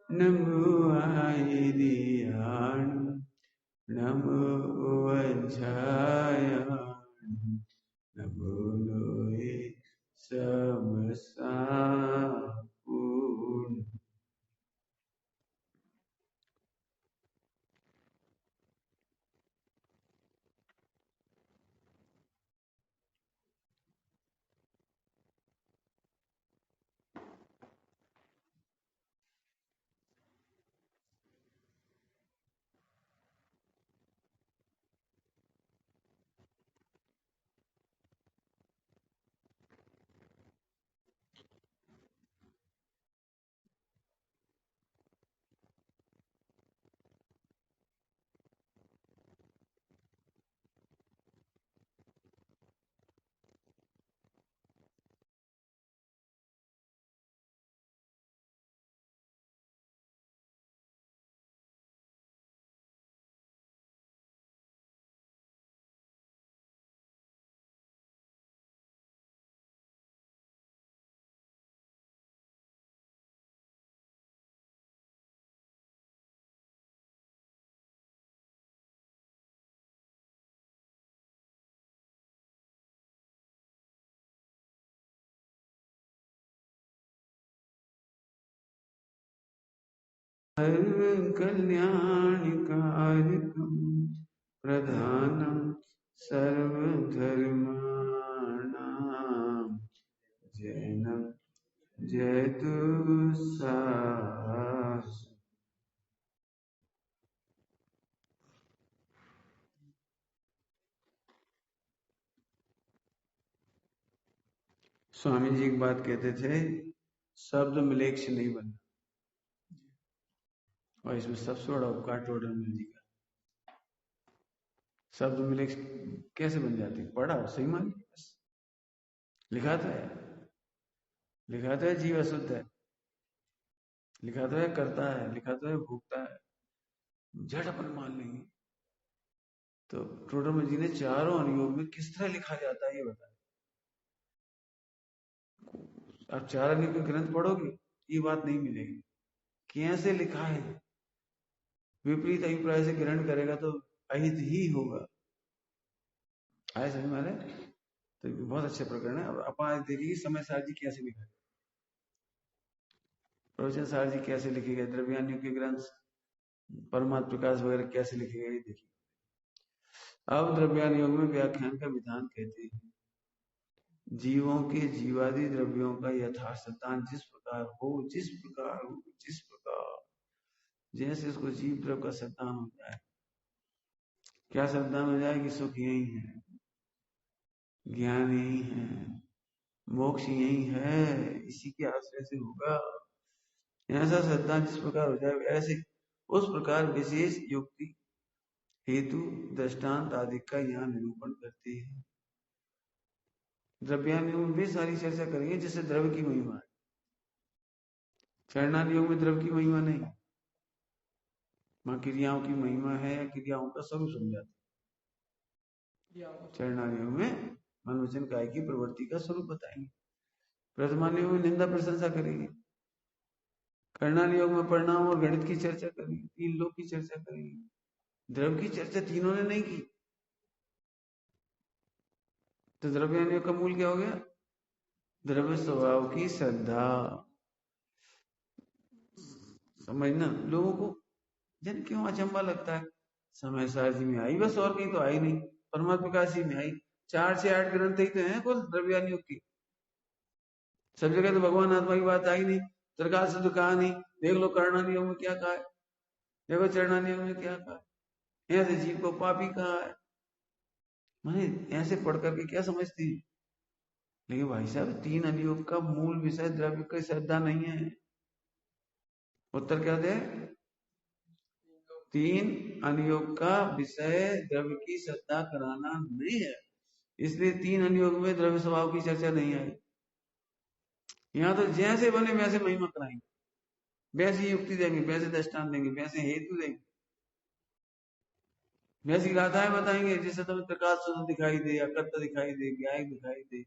नमो आयरियाणु नमो वज्रायाणु नमो लोये समसापूर्ण। कल्याणकारकं प्रधानं सर्वधर्माणां जैनं जयतु सास। स्वामी जी एक बात कहते थे, शब्द मिलेक्ष नहीं बनना। और इसमें सबसे बड़ा उपकार टोडरमल जी का। शब्द मिलेक्ष कैसे बन जाती? पढ़ा सही मान लिया बस। लिखा तो है जीव अशुद्ध है, लिखा तो है करता है, लिखा तो है भूखता है, झट अपन मान लेंगे। तो टोडरमल जी ने चारों अनुयोग में किस तरह लिखा जाता है ये बताया। आप चार अनुयोग के ग्रंथ पढ़ोगे ये बात नहीं मिलेगी, कैसे लिखा है। विपरीत अभिप्राय से ग्रहण करेगा तो अहित ही होगा। आए समझ में? तो बहुत अच्छे प्रकरण है। अब अपन देखिए समय सार जी कैसे लिखा है, प्रवचन सार जी कैसे लिखे गए, द्रव्यान्यों के ग्रंथ, परमात्म प्रकाश वगैरह कैसे लिखे गए देखिए। अब द्रव्यानुयोग में व्याख्यान का विधान कहते हैं, जीवों के जीवादि द्रव्यों का यथार्थ सिद्धांत जिस प्रकार हो, जिस प्रकार हो, जिस प्रकार जैसे इसको जीव द्रव्य का सिद्धांत हो जाए। क्या सिद्धांत हो जाए कि सुख यही है, ज्ञान यही है, मोक्ष यही है, इसी के आश्रय से होगा। ऐसा सिद्धांत जिस प्रकार हो जाए ऐसे उस प्रकार विशेष युक्ति हेतु दृष्टांत आदि का यहाँ निरूपण करते हैं। द्रव्यानुयोग में भी सारी चर्चा करेंगे जिससे द्रव्य की महिमा है। चरणानुयोग में द्रव्य की महिमा नहीं, वहां क्रियाओं की महिमा है, क्रियाओं का स्वरूप समझाते। चरणानुयोग में मन वचन काय की प्रवृत्ति का स्वरूप बताएंगे। प्रथमानुयोग में निंदा प्रशंसा करेंगे। कर्णानुयोग में परिणाम और गणित की चर्चा करेंगे, तीन लोक की चर्चा करेंगे। द्रव्य की चर्चा तीनों ने नहीं की। तो द्रव्यानुयोग का मूल क्या हो गया? द्रव्य स्वभाव की श्रद्धा। समझना लोगों को जन क्यों अचंबा लगता है। समय सार जी में आई बस, और कहीं तो आई नहीं। परमात्मा प्रकाश में आई। 4 से 8 ग्रंथ ही तो हैं कुल द्रव्यानुयोग की। सब जगह तो भगवान आत्मा की बात आई नहीं, प्रकाश से तो कहा नहीं। देख लो कर्णानुयोग में क्या कहा है, देखो चरणानुयोग में क्या कहा है। ऐसे जीव को पापी कहा है। माने ऐसे पढ़ करके क्या समझती है। लेकिन भाई साहब 3 अनुयोग का मूल विषय द्रव्य की श्रद्धा नहीं है। उत्तर क्या दे? 3 अनुयोग का विषय द्रव्य की श्रद्धा कराना नहीं है, इसलिए 3 अनुयोग में द्रव्य स्वभाव की चर्चा नहीं आई। यहाँ तो जैसे बने वैसे महिमा कराएंगे, वैसी युक्ति देंगे, वैसे दृष्टांत देंगे, वैसे हेतु देंगे, वैसी गाथाएं बताएंगे जिससे तुम्हें प्रकाश स्वरूप दिखाई दे, अकर्ता दिखाई दे, ज्ञायक दिखाई दे।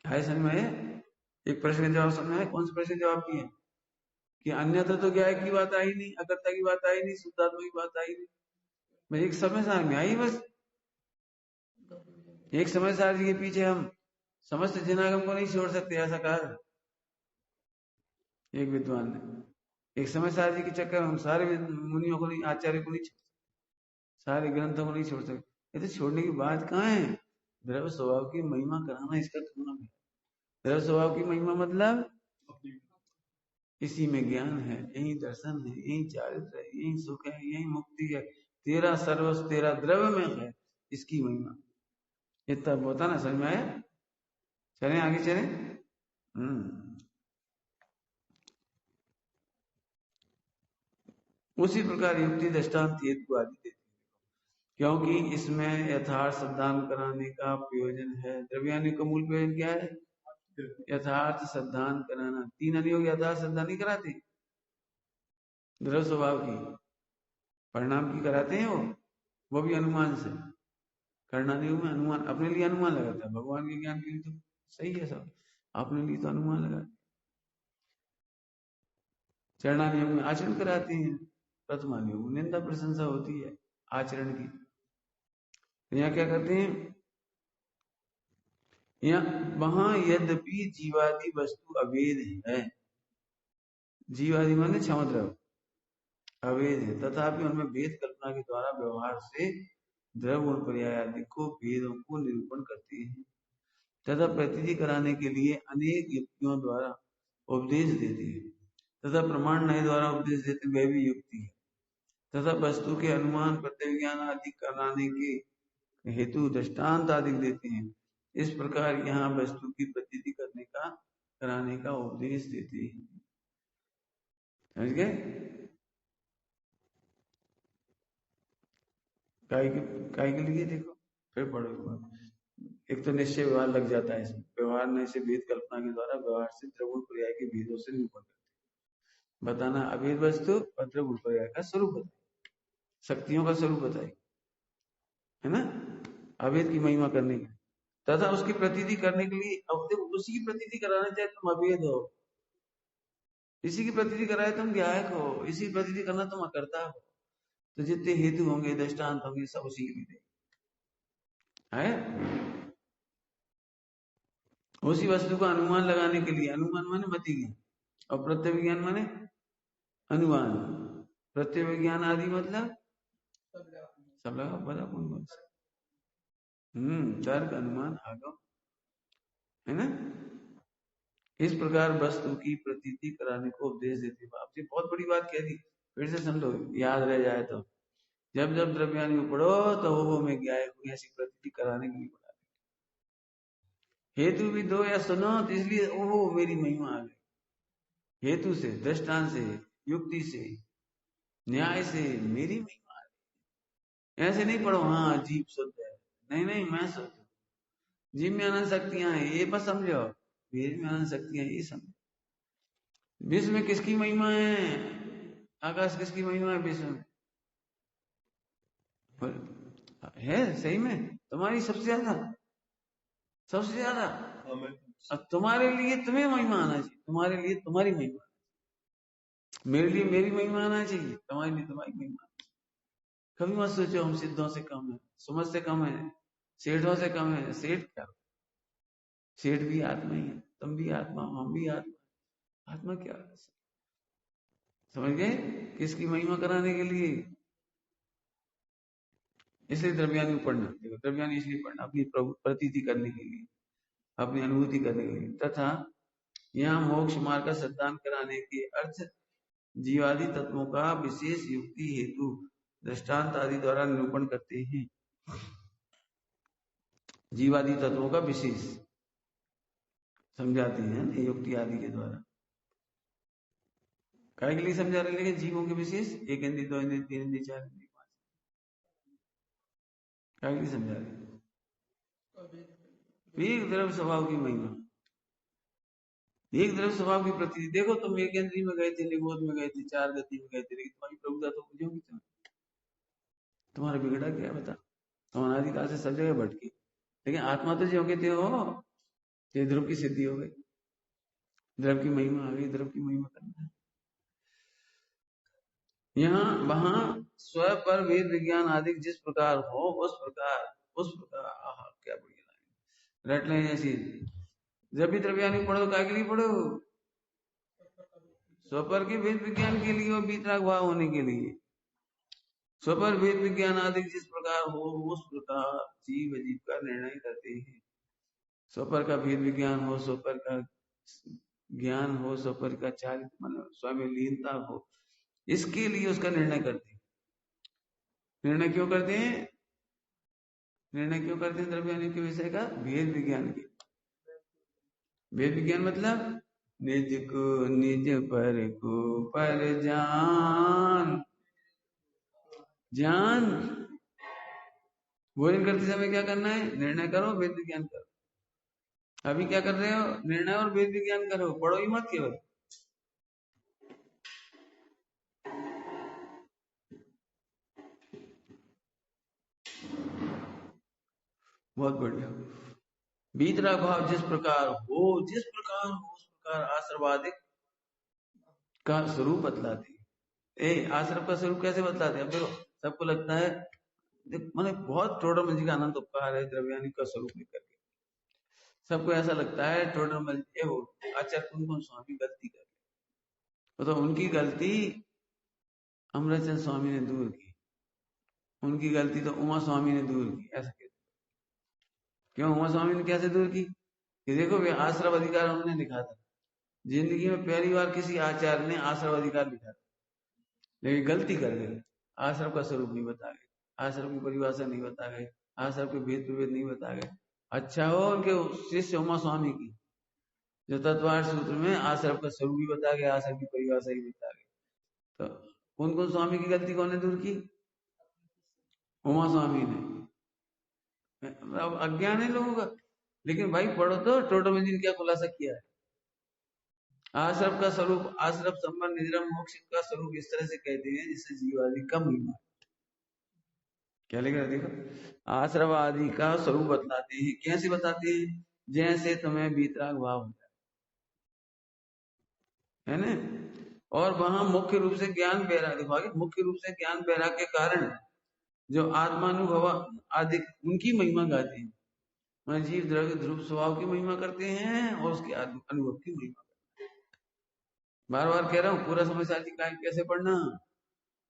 है समझ में? एक प्रश्न का जवाब समझ है? कौन से प्रश्न का जवाब किए कि अन्यथा तो ज्ञाय की बात आई नहीं, अकर्ता की बात आई नहीं, शुद्धात्मा की बात आई नहीं, मैं एक समय सार में आई बस। एक समय सार जी के पीछे हम समस्त जनागम को नहीं छोड़ सकते, ऐसा कहा एक विद्वान ने। एक समय सार जी के चक्कर हम सारे मुनियों को नहीं, आचार्य को नहीं छोड़, सारे ग्रंथों को नहीं छोड़ सकते। ये तो छोड़ने की बात कहाँ है? द्रव्य स्वभाव की महिमा कराना इसका थोड़ा है। द्रव्य स्वभाव की महिमा मतलब इसी में ज्ञान है, यही दर्शन है, यही चारित्र है, यही सुख है, यही मुक्ति है। तेरा सर्वस्व तेरा द्रव्य में है, इसकी महिमा। इतना होता ना, समझ में आया? चले आगे चले। उसी प्रकार युक्ति दृष्टांत हेतु आदि देती है, क्योंकि इसमें यथार्थ सिद्धांत कराने का प्रयोजन है। द्रव्यानि का मूल प्रयोजन क्या है? यथार्थ सिद्धांत कराना। तीन अनियोग यथार्थ सिद्धांत नहीं कराते, द्रव्य स्वभाव की, परिणाम की कराते हैं वो भी अनुमान से। करणानियोग में अनुमान, अपने लिए अनुमान लगाता है, भगवान के ज्ञान के लिए तो सही है सब, अपने लिए तो अनुमान लगाते। चरणानियोग में आचरण कराते हैं, प्रथमानियोग में निंदा प्रशंसा होती है आचरण की। तो यहाँ क्या करते हैं, यहाँ वहां यद्यपि जीवादि वस्तु अभेद है, जीवादि माने क्षमद्रव अभेद है, तथापि उनमें भेद कल्पना के द्वारा व्यवहार से द्रव्य और पर्याय आदि को भेदों को निरूपण करते हैं, तथा प्रतीति कराने के लिए अनेक युक्तियों द्वारा उपदेश देते हैं, तथा प्रमाण न्याय द्वारा उपदेश देते वह भी युक्ति है, तथा वस्तु के अनुमान प्रत्यविज्ञान आदि कराने के हेतु दृष्टांत आदि देते हैं। इस प्रकार यहाँ वस्तु की प्रतीति करने का कराने का उपदेश देते हैं। समझ गए? काय के लिए देखो, फिर पढ़ो। एक तो निश्चय व्यवहार लग जाता है इसमें, व्यवहार ने से भेद कल्पना के द्वारा व्यवहार से द्रव्य पर्याय के भेदों से निरूपण करते, बताना अभेद वस्तु और द्रव्य पर्याय का स्वरूप बताए, शक्तियों का स्वरूप बताए, है ना, अभेद की महिमा करने के लिए, तथा उसकी प्रतीति करने के लिए। अब देखो, उसी की प्रतीति कराना चाहे तुम अभेद हो, इसी की प्रतीति कराए तुम ज्ञायक हो, इसी प्रतीति करना तुम अकर्ता हो, तो जितने हेतु होंगे दृष्टांत होंगे सब उसी के लिए है। उसी वस्तु का अनुमान लगाने के लिए, अनुमान माने मति ज्ञान, और प्रत्यविज्ञान माने अनुमान, प्रत्यविज्ञान आदि मतलब सब लगा बता कौन कौन सा, तर्क अनुमान आगम, है ना। इस प्रकार वस्तु की प्रतीति कराने को उपदेश देते। आपसे बहुत बड़ी बात कह दी, फिर से समझो, याद रह जाए तो। जब जब द्रव्यानि पढ़ो तो वो में ज्ञाय को ऐसी प्रतीति कराने के लिए पढ़ा, हेतु भी दो या सुनो तो इसलिए ओहो मेरी महिमा आ गई, हेतु से, दृष्टांत से, युक्ति से, न्याय से मेरी महिमा आ गई। ऐसे नहीं पढ़ो हाँ जीव शुद्ध है, नहीं नहीं मैं शुद्ध हूँ, जीव में अनंत शक्तियां हैं ये बस समझो, मेरी में अनंत शक्तियां ये समझो। विश्व में किसकी महिमा है? आकाश किसकी महिमा है विश्व में? है सही में तुम्हारी सबसे ज्यादा, सबसे ज्यादा। अब तुम्हारे लिए तुम्हें महिमा आना चाहिए, तुम्हारे लिए तुम्हारी महिमा, मेरे लिए मेरी महिमा आना चाहिए, तुम्हारे लिए तुम्हारी महिमा। कभी मत सोचो हम सिद्धों से कम है, सुमत से कम है, सेठों से कम है। सेठ क्या, सेठ भी आत्मा ही है, तुम भी आत्मा, हम भी आत्मा, आत्मा क्या, समझ गए? किसकी महिमा कराने के लिए? इसलिए द्रव्यानि पढ़ना, देखो द्रव्यानि इसलिए पढ़ना अपनी प्रतीति करने के लिए, अपनी अनुभूति करने के लिए, तथा यहाँ मोक्ष मार्ग का सिद्धांत कराने के अर्थ जीवादि तत्वों का विशेष युक्ति हेतु दृष्टांत आदि द्वारा निरूपण करते हैं। जीवादि तत्वों का विशेष समझाते हैं युक्ति आदि के द्वारा। काय के लिए समझा रहे, लेकिन जीवों के विशेष, एक इंद्रिय, दो इंद्रिय, तीन इंद्रिय, चार इंद्रिय, पांच, काय के लिए समझा रहे? एक द्रव्य स्वभाव की महिमा, एक द्रव्य स्वभाव की प्रतीति। देखो तुम एक इंद्रिय में गए थे, निगोद में गए थे, चार गति में गए थे, लेकिन तुम्हारी प्रभुता तो मुझे होगी, तुम्हारा बिगड़ा क्या बता, तुम अनादिकाल से सब जगह भटके, लेकिन आत्मा तो जो कहते हो, ते ध्रुव की सिद्धि हो गई। द्रव्य की महिमा आ गई, द्रव्य की महिमा करना है। यहाँ वहां स्व पर वेद विज्ञान आदि जिस प्रकार हो उस प्रकार आहा क्या बढ़िया लाइन रट लें ऐसी। जब भी द्रव्यानी पढ़ो काय के लिए पढ़ो? स्वपर के वेद विज्ञान के लिए और बीतराग भाव होने के लिए। स्वपर वेद विज्ञान आदि जिस प्रकार हो उस प्रकार जीव अजीब का निर्णय करते हैं। स्वपर का भेद विज्ञान हो, स्वपर का ज्ञान हो, स्वपर का चारित्र मन स्वामी लीनता हो, इसके लिए उसका निर्णय करते हैं। निर्णय क्यों करते हैं? निर्णय क्यों करते हैं द्रव्यानी के विषय का? भेद विज्ञान के। भेद विज्ञान मतलब निज को निज पर को पर जान। भोजन करते समय क्या करना है? निर्णय करो, वेद विज्ञान करो। अभी क्या कर रहे हो? निर्णय और वेद विज्ञान करो, पढ़ो ही मत केवल। बहुत बढ़िया। बीतराग भाव जिस प्रकार हो उस प्रकार आश्रवादिक का स्वरूप बतलाते हैं। आश्रम का स्वरूप कैसे बतलाते हैं? अब देखो, सबको लगता है मैंने बहुत टोडरमल जी का अनंत उपकार है द्रव्यानी का स्वरूप लेकर के। सबको ऐसा लगता है टोडरमल जी हो आचार्य कुमकुम स्वामी गलती कर रहे, तो उनकी गलती अमृतचंद स्वामी ने दूर की, उनकी गलती तो उमा स्वामी ने दूर की। ऐसा क्यों? उमा स्वामी ने कैसे दूर की? कि देखो वे आश्रव अधिकार उन्होंने लिखा था, जिंदगी में पहली बार किसी आचार्य ने आश्रव अधिकार लिखा था, लेकिन गलती कर गए, आश्रम का स्वरूप नहीं बता गए, आश्रम की परिभाषा नहीं बता गए, आश्रम के भेद प्रभेद नहीं बता गए। अच्छा हो उनके शिष्य उमा स्वामी की जो तत्वार्थ सूत्र में आश्रम का स्वरूप भी बता गया, आश्रम की परिभाषा ही बता गई। तो कौन कौन स्वामी की गलती कौन ने दूर की? उमा स्वामी ने। अब अज्ञान है लोगों का, लेकिन भाई पढ़ो तो टोटल ने क्या खुलासा किया है। आश्रम का स्वरूप, आश्रम संबंध निजरम मोक्ष का स्वरूप इस तरह से कहते हैं जिससे जीवादि का महिमा। क्या लिख रहा देखो, आश्रम आदि का स्वरूप बतलाते हैं। कैसे बताते हैं? जैसे तुम्हें बीतराग भाव हो जाए, है ना? और वहां मुख्य रूप से ज्ञान वैराग्य, देखो मुख्य रूप से ज्ञान वैराग्य के कारण जो आत्मानुभव आदि उनकी महिमा गाते हैं। मैं जीव द्रव्य ध्रुव स्वभाव की महिमा करते हैं और उसके अनुभव की महिमा। बार बार कह रहा हूं, पूरा समय साथी कैसे पढ़ना?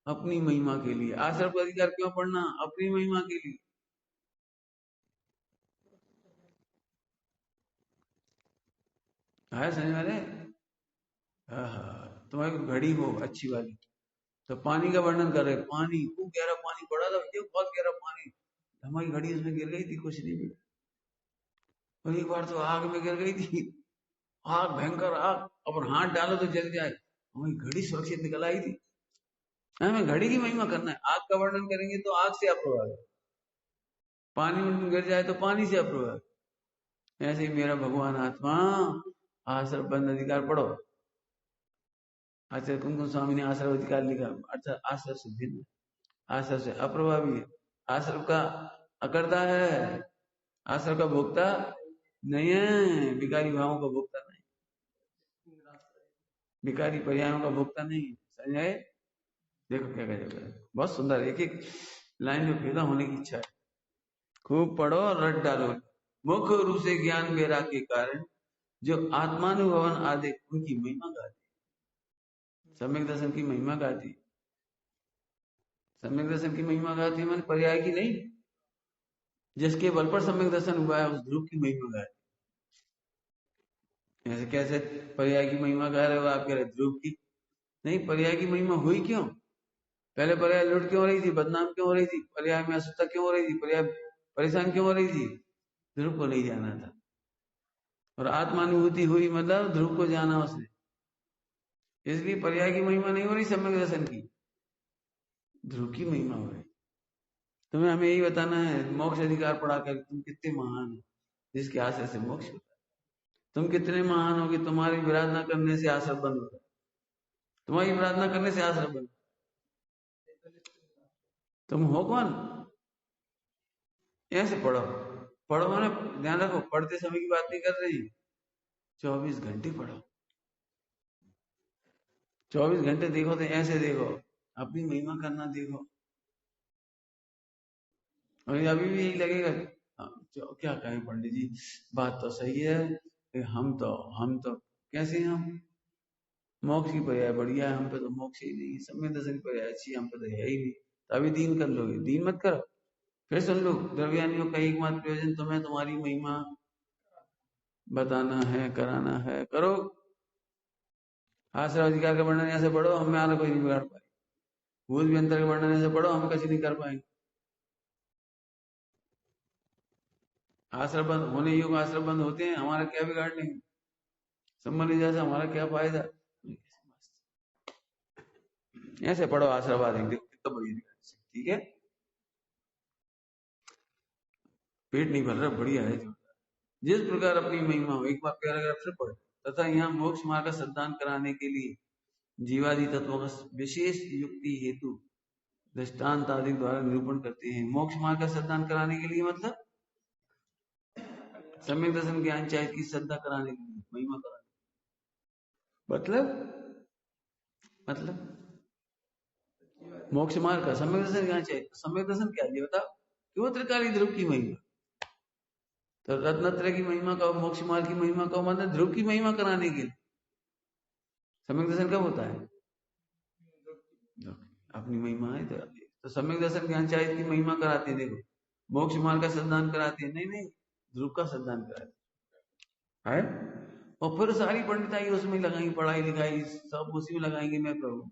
अपनी महिमा के लिए। आश्रम का अधिकार क्यों पढ़ना? अपनी महिमा के लिए। है समझ वाले? तुम्हारी घड़ी हो अच्छी वाली, तो पानी का वर्णन कर रहे, पानी खूब गहरा पानी पड़ा था, ये बहुत गहरा पानी, हमारी घड़ी उसमें गिर गई थी, कुछ नहीं मिला। और एक बार तो आग में गिर गई थी, आग भयंकर आग, अब हाथ डालो तो जल जाए, हमारी घड़ी सुरक्षित निकल आई थी। हमें घड़ी की महिमा करना है। आग का वर्णन करेंगे तो आग से अप्रभाव है, पानी में गिर जाए तो पानी से अप्रभाव। ऐसे ही मेरा भगवान आत्मा आश्रम बंद अधिकार पढ़ो, आचार्य कुमकुम स्वामी ने आश्रम अधिकार लिखा, अर्थात आश्रम से भिन्न, आश्रम से अप्रभावी है, आश्रम का अकर्ता है, आश्रम का भोक्ता नहीं है, विकारी भावों का भोक्ता नहीं, विकारी पर्यायों का भोक्ता नहीं। समझ आए? देखो क्या कहेगा, बहुत सुंदर, एक एक लाइन में पैदा होने की इच्छा है। खूब पढ़ो और रट डालो। मुख्य रूप से ज्ञान वैराग के कारण जो आत्मानुभवन आदि उनकी महिमा गाती, सम्यक दर्शन की महिमा गाती, सम्यक दर्शन की महिमा गाती मैंने पर्याय की नहीं, जिसके बल पर सम्यक दर्शन हुआ है उस ध्रुव की महिमा गाती। ऐसे कैसे पर्याय की महिमा गा रहे हो? आप कह रहे ध्रुव की नहीं, पर्याय की महिमा हुई क्यों? पहले पर्याय लुट क्यों हो रही थी, बदनाम क्यों हो रही थी, पर्याय में असुता क्यों हो रही थी, पर्याय परेशान क्यों हो रही थी? ध्रुव को नहीं जाना था, और आत्मानुभूति हुई मतलब ध्रुव को जाना उसने, इसलिए पर्याय की महिमा नहीं हो रही, सम्यक दर्शन की, ध्रुव की महिमा हो रही। तुम्हें हमें यही बताना है, मोक्ष अधिकार पढ़ाकर तुम कितने महान हो, जिसके आश्रय से मोक्ष होता है। तुम कितने महान हो कि तुम्हारी विराधना करने से आश्रम बंद होता है, तुम्हारी विराधना करने से आश्रम बंद। तुम हो कौन? ऐसे पढ़ो, पढ़ो मैंने ध्यान रखो, पढ़ते समय की बात नहीं कर रही, 24 घंटे पढ़ो, 24 घंटे देखो तो ऐसे देखो, अपनी महिमा करना देखो। और अभी भी यही लगेगा, क्या कहें पंडित जी, बात तो सही है, हम तो कैसे हैं हम, मोक्ष की पर्याय बढ़िया है, हम पे तो मोक्ष ही नहीं, सम्यक दर्शन की पर्याय अच्छी हम पे तो है ही नहीं, तो अभी दीन कर लोगे, दीन मत करो। फिर सुन लो, द्रव्यानियों का एकमात्र प्रयोजन तुम्हें तुम्हारी महिमा बताना है, कराना है, करो। आश्रम अधिकार का वर्णन ऐसे पढ़ो, हमें कोई नहीं बिगाड़ पाए। भूत भी अंतर का वर्णन ऐसे पढ़ो, हम कुछ नहीं कर पाएंगे। आश्रम बंद होने योग आश्रम बंद होते हैं, हमारा क्या बिगाड़ लेंगे, संबंधी जैसा हमारा क्या फायदा। ऐसे पढ़ो आशीर्वाद, कितना बढ़िया, ठीक है, पेट नहीं भर रहा, बढ़िया है जो। जिस प्रकार अपनी महिमा हो, एक बार पैराग्राफ से पढ़ो। तथा यहाँ मोक्ष मार्ग का सिद्धांत कराने के लिए जीवादि तत्वों का विशेष युक्ति हेतु दृष्टांत आदि द्वारा निरूपण करते हैं। मोक्ष मार्ग का सिद्धांत कराने के लिए मतलब सम्यक दर्शन ज्ञान चाहिए की श्रद्धा कराने के लिए, महिमा कराने, मतलब मोक्ष मार्ग का सम्यक दर्शन ज्ञान चाहिए। सम्यक दर्शन क्या है बताओ, कि वो त्रिकाली ध्रुव की महिमा, तो रत्नत्रय की महिमा का, मोक्ष मार्ग की महिमा का, मतलब ध्रुव की महिमा कराने के लिए सम्यक दर्शन कब होता है, अपनी महिमा है तो सम्यक दर्शन ज्ञान चाहिए की महिमा कराते हैं। देखो, मोक्ष मार्ग का सिद्धांत कराते हैं, नहीं नहीं, ध्रुव का सिद्धांत कराते है। और फिर सारी पंडिताई उसमें लगाएंगे, पढ़ाई लिखाई सब उसी में लगाएंगे, मैं प्रभु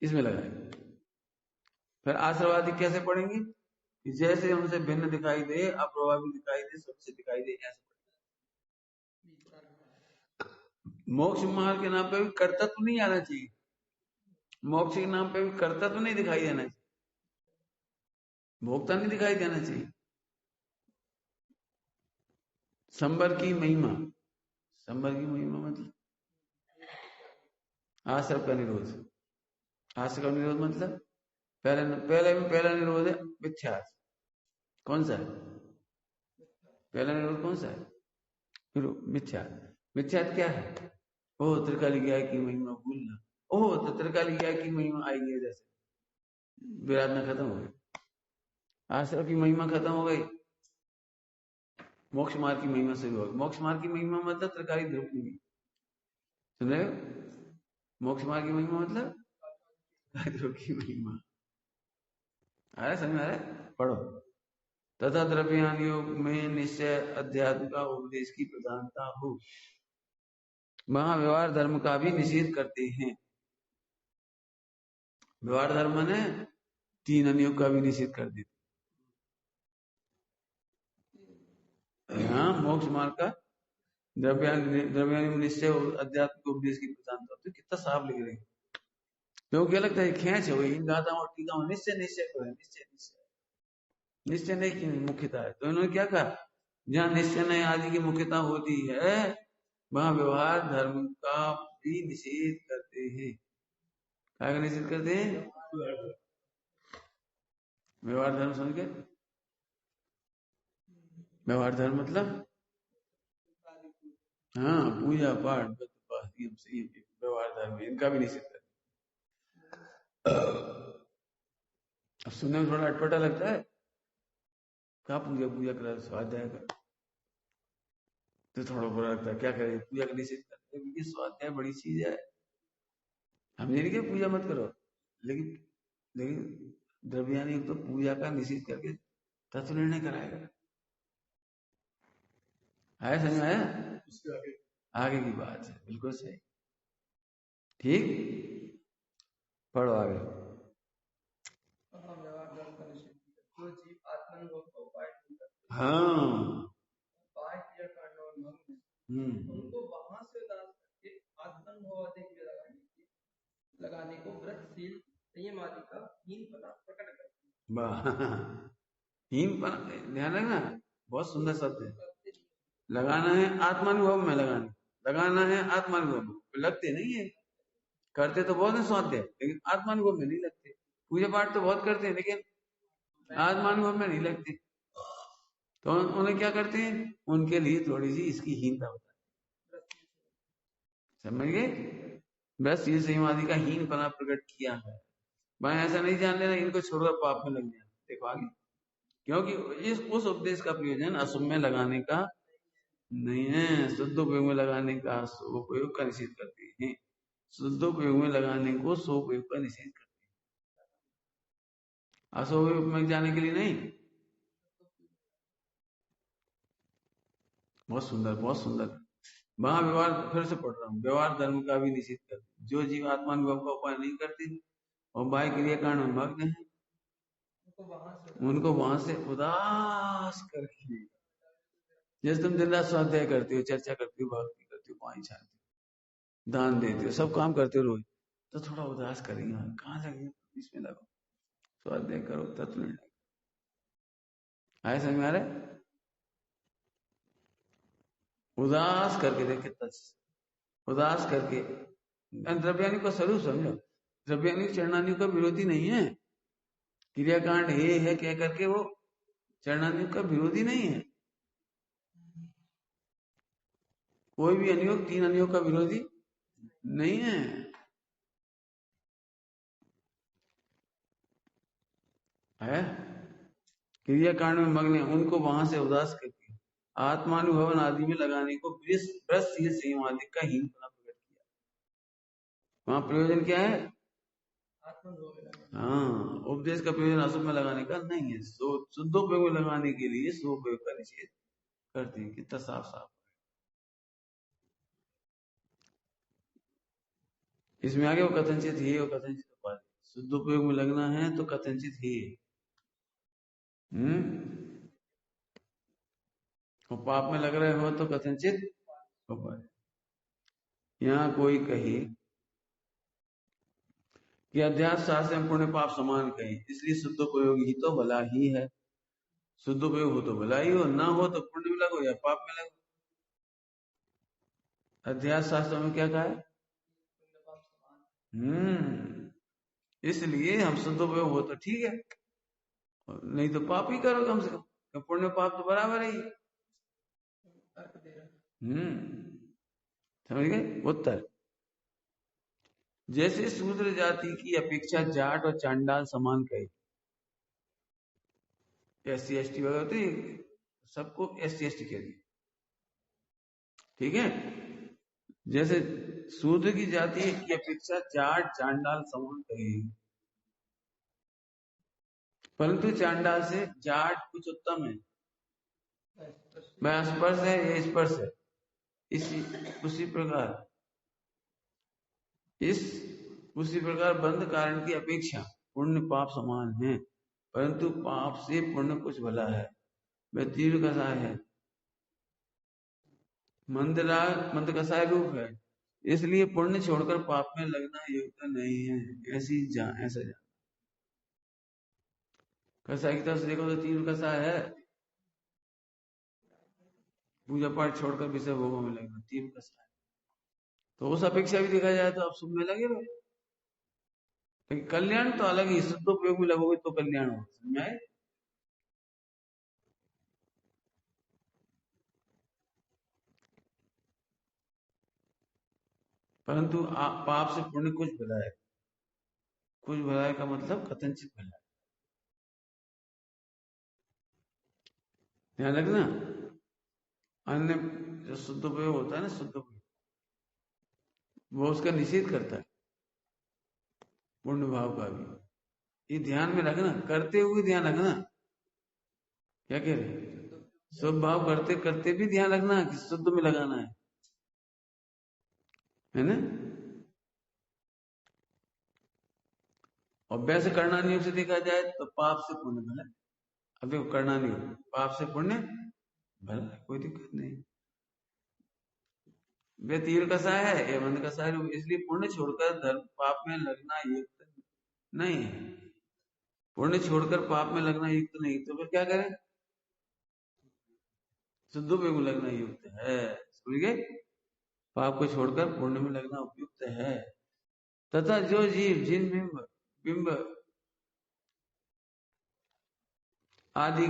इसमें लगाएंगे। फिर आशीर्वादी कैसे पढ़ेंगे, कि जैसे उनसे भिन्न दिखाई दे, अप्रभावी दिखाई दे, सबसे दिखाई दे, ऐसे। मोक्ष मार्ग के नाम पे भी कर्तव्य नहीं आना चाहिए, मोक्ष के नाम पे भी कर्तव्य नहीं दिखाई देना चाहिए, भोक्ता नहीं दिखाई देना चाहिए। संबर की महिमा, संबर की महिमा मतलब आश्रम का निरोध, आश्रम का निरोध मतलब पहला निरोध है मिथ्या। कौन सा है पहला निरोध, कौन सा है, मिथ्या। मिथ्या क्या है, ओ त्रिकाली गाय की महिमा भूलना, ओ तो त्रिकाली गाय की महिमा आएगी, जैसे विराधना खत्म हो गई, आश्रम की महिमा खत्म हो गई, मोक्ष मार्ग की महिमा से भी होगी। मोक्ष मार्ग की महिमा मतलब त्रिकाली ध्रुव की, सुन रहे हो, मोक्ष मार्ग की महिमा मतलब ध्रुव की महिमा, आ रहा समझ आ रहा है, पढ़ो। तथा द्रव्यान योग में निश्चय अध्यात्म का उपदेश की प्रधानता हो, वहां व्यवहार धर्म का भी निषेध करते हैं। व्यवहार धर्म ने 3 अनियोग का भी निषेध कर देते। यहाँ मोक्ष मार्ग का द्रव्यान निश्चय अध्यात्म के उपदेश की प्रधानता, तो कितना साफ लिख रहे हैं। लोग क्या लगता है खेच हो गई इन गाताओं और टीकाओं, निश्चय निश्चय को है, निश्चय निश्चय निश्चय नहीं की मुख्यता है, तो इन्होंने क्या कहा, जहाँ निश्चय नहीं आदि की मुख्यता होती है, वहां व्यवहार धर्म का भी निषेध करते हैं। क्या निषेध करते हैं, व्यवहार धर्म सुन के, व्यवहार धर्म मतलब हाँ पूजा पाठ व्यवहार धर्म, इनका भी निषेध करते। अब सुनने में थोड़ा अटपटा लगता है, कहा पूजा पूजा करा, स्वाध्याय कर, तो थोड़ा बुरा लगता है, क्या करे पूजा का निषेध करते हैं, ये स्वाध्याय बड़ी चीज है, हम ये नहीं कि पूजा मत करो, लेकिन लेकिन द्रव्यानी तो पूजा का निषेध करके तत्व निर्णय कराएगा। आया समझ आया, आगे की बात है, बिल्कुल सही, ठीक, पढ़ो आगे। हाँ उनको वहां से उदास करके आत्मनुभव लगाने को व्रतशील संयम आदि का हीनपना प्रकट करते हैं। हीनपना, ध्यान रखना, बहुत सुंदर शब्द है, लगाना है आत्मानुभव में, लगाना है आत्मानुभव में, लगते नहीं है, करते तो बहुत है स्वाध्याय, लेकिन आत्मानुभव में नहीं लगते। पूजा पाठ तो बहुत करते हैं, लेकिन आत्मानुभव में नहीं लगते, तो उन्हें क्या करते हैं, उनके लिए थोड़ी सी इसकी हीनता होता है, समझ गए, बस ये संयमादि का हीनपना प्रकट किया है। भाई ऐसा नहीं जान लेना इनको छोड़कर पाप में लग जाए। देखो आगे, क्योंकि उस उपदेश का प्रयोजन अशुभ में लगाने का नहीं है, शुद्ध उपयोग में लगाने का, उपयोग का निषेध करते हैं। शुद्ध उपयोग में लगाने को स्वोपयोग का निषेध करते हैं, अशुभ में जाने के लिए नहीं। बहुत सुंदर, बहुत सुंदर। वहां व्यवहार, फिर से पढ़ रहा हूँ, व्यवहार धर्म का भी निषेध करते हैं। जो जीव आत्मानुभव का उपाय नहीं करते और बाह्य क्रिया कारण में मग्न है, उनको वहां से उदास करके, जैसे तुम दिन रात स्वाध्याय करते हो, चर्चा करते हो, भक्ति करते हो, पानी छाते हो, दान देते हो, सब काम करते हो रोज, तो थोड़ा उदास करेंगे। कहाँ लगे, इसमें लगो, स्वाध्याय करो, तत्व निर्णय आए समझ में आ रहे? उदास करके देखे, उदास करके। द्रव्यानी का स्वरूप समझो, द्रव्यानी चरणानियों का विरोधी नहीं है। क्रियाकांड हे है कह करके वो चरणानियों का विरोधी नहीं है। कोई भी अनियोग तीन अनियोग का विरोधी नहीं है। क्रियाकांड में मग्न है, उनको वहां से उदास करके आत्मानुभवन आदि में लगाने को संयमादि का हीनपना प्रकट किया। वहां प्रयोजन क्या है? हाँ, उपदेश का प्रयोजन अशुभ में लगाने का नहीं है, शुद्धोपयोग में लगाने के लिए स्वोपयोग का निषेध करते हैं। कितना साफ साफ इसमें आगे, वो कथनचित ही, वो कथनचित उपाधि। शुद्धोपयोग में लगना है तो कथनचित ही, और पाप में लग रहे हो तो कथनचित उपाधि। यहाँ कोई कहे कि अध्यात्म शास्त्र में पुण्य पाप समान कहे, इसलिए शुद्धोपयोग ही तो भला ही है। शुद्धोपयोग हो तो भला ही हो, ना हो तो पुण्य में लगो या पाप में लगो। अध्यात्म शास्त्र में क्या कहा है? इसलिए हम शुद्धोपयोग हो तो ठीक है, नहीं तो पाप ही करो कम से कम, पुण्य पाप तो बराबर ही। समझ गए? उत्तर, जैसे शूद्र जाति की अपेक्षा जाट और चांडाल समान कहे, SC ST वगैरह तो सबको SC ST कह दिए, ठीक है। जैसे शूद्र की जाति की अपेक्षा जाट चांडाल समान कहे, परंतु चांडाल से जाट कुछ उत्तम है। मैं स्पर्श है, ये स्पर्श है। उसी प्रकार बंध कारण की अपेक्षा पुण्य पाप समान है, परंतु पाप से पुण्य कुछ भला है। वह तीव्र कसाय है, मंद कसाय रूप है, इसलिए पुण्य छोड़कर पाप में लगना युक्त नहीं है। ऐसा जान कसाय की तरफ से देखो तो तीव्र कसाय है, पूजा पाठ छोड़कर विषय भोगों में लगना तीव्र कसाय। तो उस अपेक्षा भी देखा जाए तो आप शुभ में लगे रहो, लेकिन कल्याण तो अलग ही, शुद्ध उपयोग में लगोगे तो कल्याण हो। समझ आए? परंतु पाप से पुण्य कुछ भला है। कुछ भलाई का मतलब कथनचित भला। ध्यान रखना, अन्य जो शुद्ध उपयोग होता है ना, शुद्ध उपयोग वो उसका निषेध करता है, पुण्य भाव का भी। ये ध्यान में रखना, करते हुए ध्यान रखना। क्या कह रहे? शुभ भाव करते करते भी ध्यान रखना कि शुद्ध में लगाना है ना। और वैसे करना नियोग से देखा जाए तो पाप से पुण्य भला। अब देखो, करना नियोग, पाप से पुण्य भला, कोई दिक्कत नहीं। वे तीर कसाय है, ये मंद कसाय, इसलिए पुण्य छोड़कर धर्म पाप में लगना युक्त नहीं है। पुण्य छोड़कर पाप में लगना युक्त नहीं, तो फिर क्या करें? शुद्ध उपयोग में लगना युक्त है। समझ गए? पाप को छोड़कर पुण्य में लगना उपयुक्त है। तथा जो जीव जिन बिंब आदि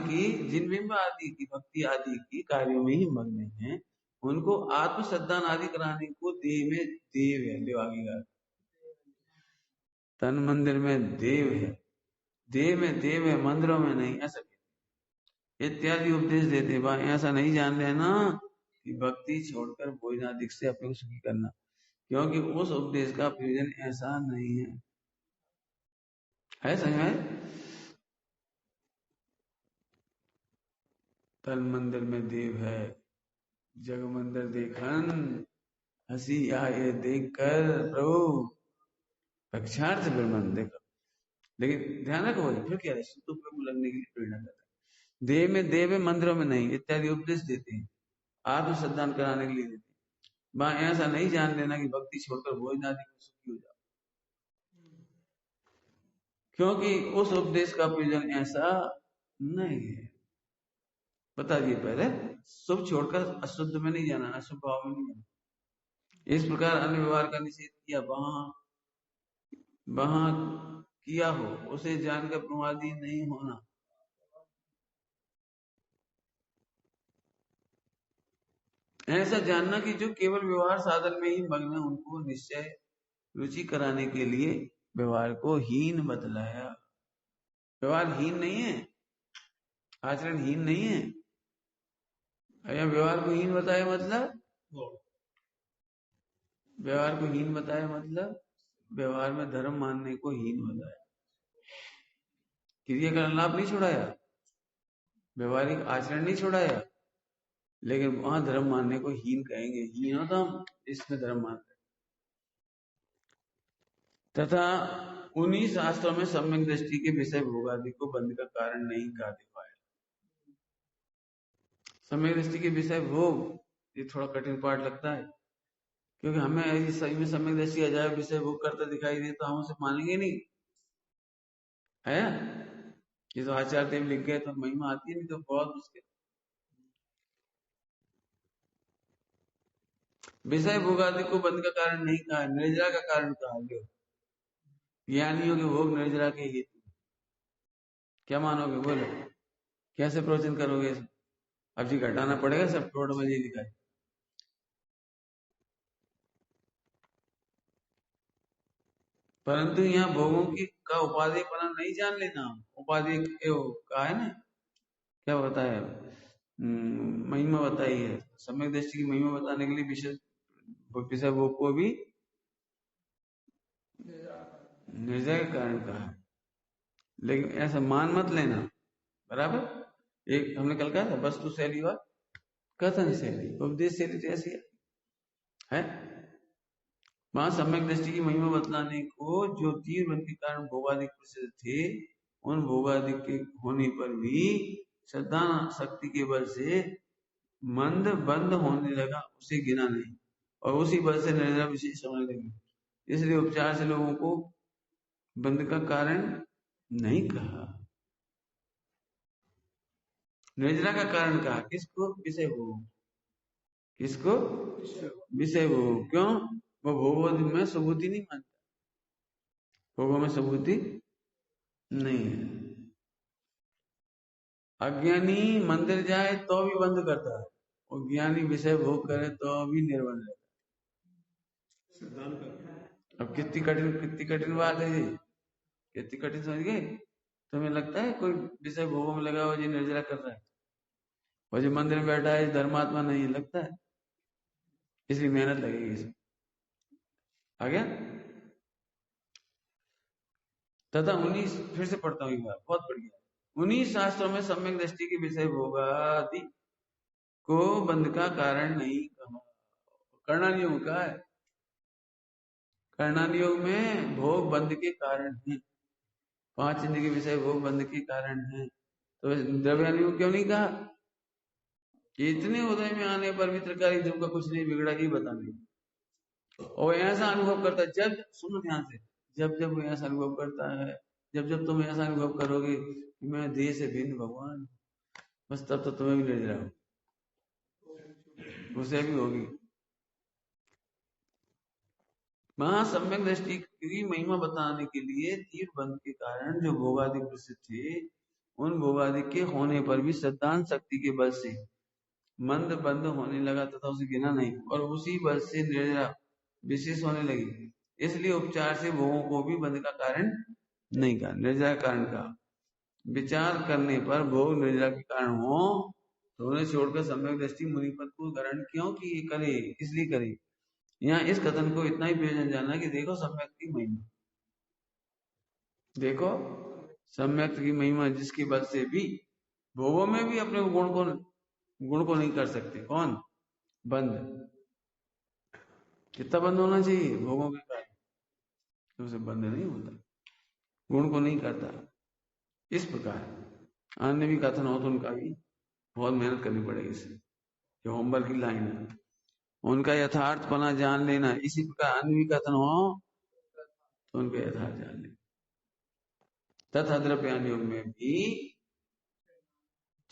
की भक्ति आदि की कार्यों में ही मग्न हैं, उनको आत्म श्रद्धान आदि कराने को देह में देव है, देवांगीकार तन मंदिर में देव है, देव है मंदिरों में नहीं, ऐसा इत्यादि उपदेश देते। भाई ऐसा नहीं जान लेना कि भक्ति छोड़कर भोजनादिक से अपने को सुखी करना, क्योंकि उस उपदेश का प्रयोजन ऐसा नहीं है समझ में? तन मंदिर में देव है, जग मंदिर देखन हंसी आए देख कर प्रभु रक्षार्थ ब्रह्मन। देखो लेकिन ध्यान रखो भाई, फिर क्या है, शुद्ध लगने के लिए प्रेरणा करता है। देव में देव है, मंदिरों में नहीं, इत्यादि उपदेश देते हैं, आत्म श्रद्धान कराने के लिए देते हैं। वहां ऐसा नहीं जान लेना कि भक्ति छोड़कर भोजन आदि में सुखी हो जाओ, क्योंकि उस उपदेश का प्रयोजन ऐसा नहीं है। बता दिए पहले, शुभ छोड़कर अशुद्ध में नहीं जाना, अशुभ भाव में नहीं जाना। इस प्रकार अन्य व्यवहार का निषेध किया, वहां किया हो उसे जानकर प्रमादी नहीं होना। ऐसा जानना कि जो केवल व्यवहार साधन में ही मग्न है, उनको निश्चय रुचि कराने के लिए व्यवहार को हीन बतलाया। व्यवहार हीन नहीं है, आचरण हीन नहीं है। व्यवहार को हीन बताया मतलब, व्यवहार को हीन बताया मतलब व्यवहार में धर्म मानने को हीन बताया। क्रियाकरण लाभ नहीं छोड़ाया, व्यवहारिक आचरण नहीं छोड़ाया, लेकिन वहां धर्म मानने को हीन कहेंगे। हीन होता हम इसमें धर्म मानते। तथा उन्हीं शास्त्रों में सम्यक दृष्टि के विषय भोगादि को बंध का कारण नहीं कहा दिखाया। सम्यक दृष्टि के विषय भोग, ये थोड़ा कठिन पाठ लगता है, क्योंकि हमें यदि सही में सम्यक दृष्टि आ जाए, विषय भोग करता दिखाई दे, तो हम उसे मानेंगे नहीं है। ये तो आचार्य देव लिख गए तो महिमा आती है, नहीं तो बहुत मुश्किल। विषय भोगादि को बंध का कारण नहीं कहा, निर्जरा का कारण कहा गया। ज्ञानियों के भोग निर्जरा के हेतु। क्या मानोगे, बोलो कैसे प्रवचन करोगे? अब जी घटाना पड़ेगा, सब टोट में जी दिखाए। परंतु यहाँ भोगों की का उपाधि पना नहीं जान लेना। उपाधि का है ना, क्या बताया, महिमा बताई है। सम्यक दृष्टि की महिमा बताने के लिए विषय भोग को भी निर्जय के कारण कहा है, लेकिन ऐसा मान मत लेना। बराबर, एक हमने कल कहा था, वस्तु शैली और कथन शैली, उपदेश शैली तो ऐसी है। वहां सम्यक दृष्टि की महिमा बतलाने को जो तीव्र बंध के कारण भोगादिक प्रसिद्ध थे, उन भोगादिक के होने पर भी श्रद्धा शक्ति के बल से मंद बंद होने लगा, उसे गिना नहीं, और उसी बल से निर्जरा विशेष समझ लगी। इसलिए उपचार से लोगों को बंद का कारण नहीं कहा, निर्जरा का कारण कहा। किसको? विषय भोग। किसको? विषय भोग। क्यों? वो भोग में सुबुद्धि नहीं मानता, भोगों में सुबुद्धि नहीं है। अज्ञानी मंदिर जाए तो भी बंद करता है, और ज्ञानी विषय भोग करे तो भी निर्बंध रहता है। अब कितनी कठिन बात है ये, कितनी कठिन समझ गए? तुम्हें लगता है कोई विषय भोगों में लगा हुआ जी निर्जरा कर रहा है, और जो मंदिर में बैठा है धर्मात्मा नहीं लगता है? इसलिए मेहनत लगेगी इसमें। आ गया? तथा उन्हीं, फिर से पढ़ता हूँ एक बार, बहुत बढ़िया। उन्हीं शास्त्रों में सम्यक दृष्टि के विषय भोगादि को बंध का कारण नहीं कहा। कर्णानियोग का है, कर्णानियोग में भोग बंध के कारण है, 5 इंद्रिय के विषय भोग बंध के कारण है। तो द्रव्यानियोग क्यों नहीं कहा? इतने उदय में आने पर भी त्रिकाली ध्रुव का कुछ नहीं बिगड़ा, ये बताने। और ऐसा अनुभव करता है, जब सुनो ध्यान से, जब जब वो ऐसा अनुभव करता है, जब जब तुम ऐसा अनुभव करोगे कि मैं देह से भिन्न भगवान, बस तब तो तुम्हें भी ले जाओ, उसे भी होगी। वहां सम्यक दृष्टि की महिमा बताने के लिए तीव्र बंध के कारण जो भोगादि प्रसिद्ध थे, उन भोगादि के होने पर भी श्रद्धान शक्ति के बल से मंद बंद होने लगा, तथा उसे गिना नहीं, और उसी बल से निर्जरा विशेष होने लगी। इसलिए उपचार से भोगों को भी बंध का कारण नहीं कहा, निर्जरा कारण कहा। विचार करने पर भोग निर्जरा के कारण हो तो उन्हें छोड़कर सम्यक दृष्टि मुनिपद को ग्रहण क्यों की करे, इसलिए करे। यहाँ इस कथन को इतना ही प्रयोजन जानना कि देखो सम्यक की महिमा, देखो सम्यक की महिमा, जिसके बल से भी भोगों में भी अपने गुण को नहीं कर सकते। कौन? बंद। कितना बंद होना चाहिए भोगों के कारण, तो उसे बंद नहीं होता, गुण को नहीं करता। इस प्रकार अन्य भी कथन हो तो उनका भी बहुत मेहनत करनी पड़ेगी। इससे जो होमवर्क की लाइन है उनका यथार्थपना जान लेना, इसी प्रकार अन्य भी कथन हो तो उनका यथार्थ जान लेना। तथा द्रव्यान योग में भी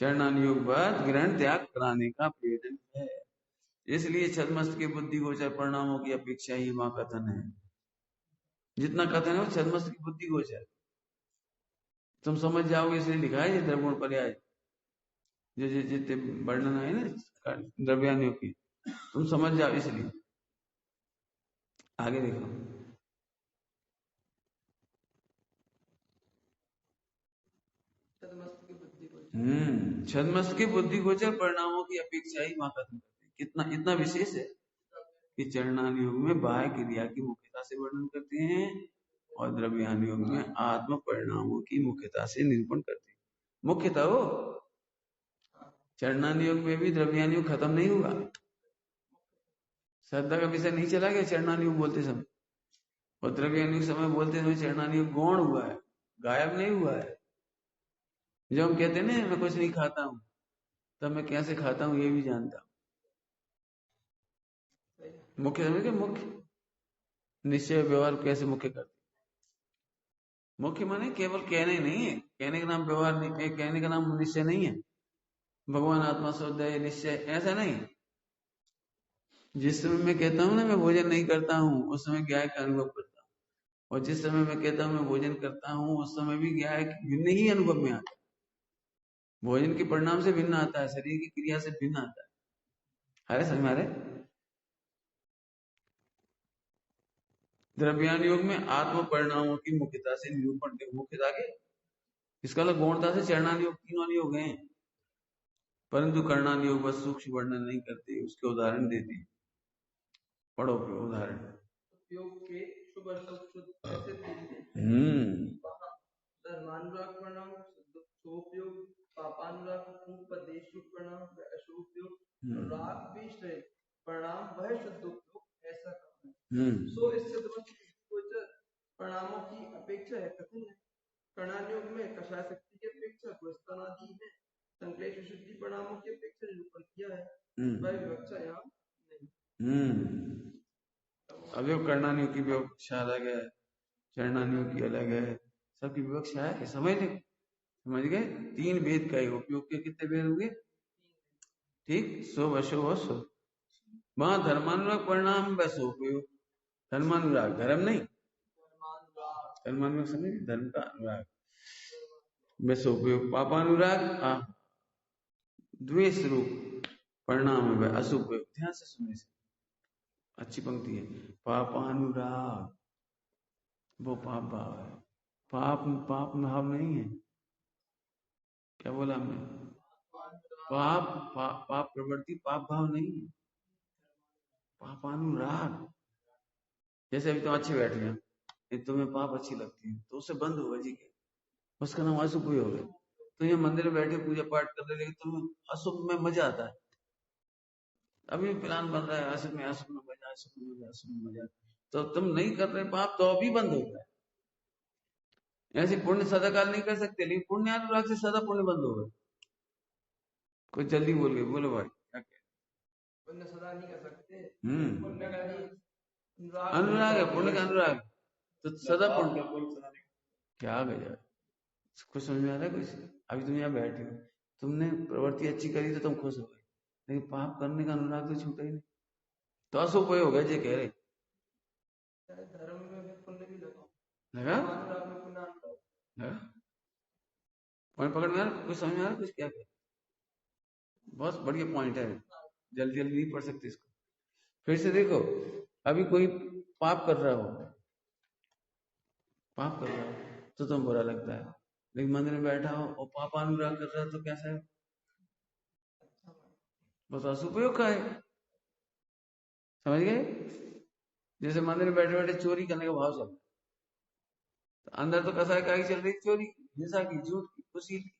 चरणान योग बाद ग्रहण त्याग कराने का प्रयोजन है। इसलिए छदमस्त के बुद्धि गोचर परिणामों की अपेक्षा ही वहां कथन है। जितना कथन है वो छदमस्त की बुद्धि गोचर, तुम समझ जाओगे इसलिए लिखा है ये द्रवगुण पर्याय, जो जितने वर्णन है ना द्रव्यानियों की, तुम समझ जाओ इसलिए। आगे देखो, छदमस्त के बुद्धि गोचर परिणामों की अपेक्षा ही वहां कथन करते हैं। कितना इतना विशेष है कि चरणान योग में बाह्य क्रिया की मुख्यता से वर्णन करते हैं और द्रव्यान योग में आत्म परिणामों की मुख्यता से निरूपण करते हैं। मुख्यता हो, चरणान योग में भी द्रव्यान योग खत्म नहीं हुआ, श्रद्धा का विषय नहीं चला गया चरणान योग बोलते समय, और द्रव्यान योग समय बोलते समय चरणान योग गौण हुआ है, गायब नहीं हुआ है। जब हम कहते हैं ना मैं कुछ नहीं खाता हूं, तब मैं कैसे खाता हूं ये भी जानता हूं। मुख्य समझ के, मुख्य निश्चय व्यवहार कैसे मुख्य करते, मुख्य माने केवल कहने नहीं है, कहने का नाम व्यवहार नहीं है, कहने का नाम निश्चय नहीं है। भगवान आत्मा शुद्ध है निश्चय ऐसा नहीं। जिस समय मैं कहता हूं ना मैं भोजन नहीं करता हूं, उस समय ज्ञाय का अनुभव करता हूं, और जिस समय मैं कहता हूं मैं भोजन करता हूं, उस समय भी ज्ञाय भिन्न ही अनुभव में आता है। भोजन के परिणाम से भिन्न आता है, शरीर की क्रिया से भिन्न आता है। अरे समझ में आ रहे? द्रव्यान योग में आत्म परिणामों की मुख्यता से निरूपण, मुख्यता के इसका मतलब गौणता से चरणान योग तीनों योग हैं, परंतु कर्णान योग बस सूक्ष्म वर्णन नहीं करते, उसके उदाहरण देते हैं। पढ़ो उदाहरण। योग के शुभ अशुभ ऐसे धर्मानुराग परिणाम, शुभोपयोग, पापानुराग, उपदेश परिणाम, अशुभोपयोग, राग द्वेष परिणाम वह शुद्ध उपयोग, ऐसा सो इससे परिणामों की अपेक्षा है कथन है। कर्णान योग में कषाय शक्ति की अपेक्षा गुणस्थानादि है, संक्लेश शुद्धि परिणामों की अपेक्षा निरूपण किया है, वह विवक्षा यहाँ नहीं। अब कर्णान योग की विवक्षा अलग है, चरणान योग की अलग है, सबकी विवक्षा है, समझ गए? तीन भेद का उपयोग के कितने भेद होंगे? ठीक, शुभ अशुभ और शुभ। वहां धर्मानुराग परिणाम बस उपयोग, धर्मानुराग धर्म नहीं, धर्मानुराग समझ, धर्म का अनुराग बस उपयोग। पापानुराग द्वेष रूप परिणाम है अशुभ उपयोग। ध्यान से सुनने से, अच्छी पंक्ति है। पापानुराग वो पाप भाव है, पाप भाव नहीं है। क्या बोला हमने? पाप प्रवृत्ति पाप भाव नहीं है, पापानुराग। जैसे अभी तुम अच्छे बैठे हैं, तुम्हें पाप अच्छी लगती है तो उससे बंद होगा जी, क्या उसका नाम अशुभ उपयोग है। तो ये मंदिर में बैठे पूजा पाठ कर रहे, लेकिन तुम्हें अशुभ में मजा आता है, अभी प्लान बन रहा है अशुभ में मजा, अशुभ में मजा, अशुभ में मजा, तो तुम नहीं कर रहे पाप तो अभी बंद होता है। ऐसे पुण्य सदा काल नहीं कर सकते, लेकिन पुण्य अनुराग से सदा पुण्य बंद होगा। कोई जल्दी बोल गए, बोलो भाई क्या कह? पुण्य सदा नहीं कर सकते, अनुराग है, पुण्य का अनुराग, तो सदा पुण्य क्या गया? कुछ समझ में आ रहा है? कुछ अभी तुम यहाँ बैठे हो, तुमने प्रवृत्ति अच्छी करी तो तुम खुश हो गए, लेकिन पाप करने का अनुराग तो छूटा ही नहीं, तो असुपयोग हो गया जी कह रहे। धर्म में पुण्य भी लगा पॉइंट पकड़ में आ रहा? कुछ समझ में आ रहा? कुछ क्या कह? बहुत बढ़िया पॉइंट है, जल्दी जल्दी नहीं पढ़ सकते इसको। फिर से देखो, अभी कोई पाप कर रहा हो पाप कर रहा हो तो तुम्हें बुरा लगता है, लेकिन मंदिर में बैठा हो और पापानुराग कर रहा है तो कैसा है? बस असुपयोग का है। समझ गए? जैसे मंदिर में बैठे बैठे चोरी करने का भाव चल, तो अंदर तो कसाई काई चल रही, चोरी की, हिंसा की, झूठ की, खुशी की,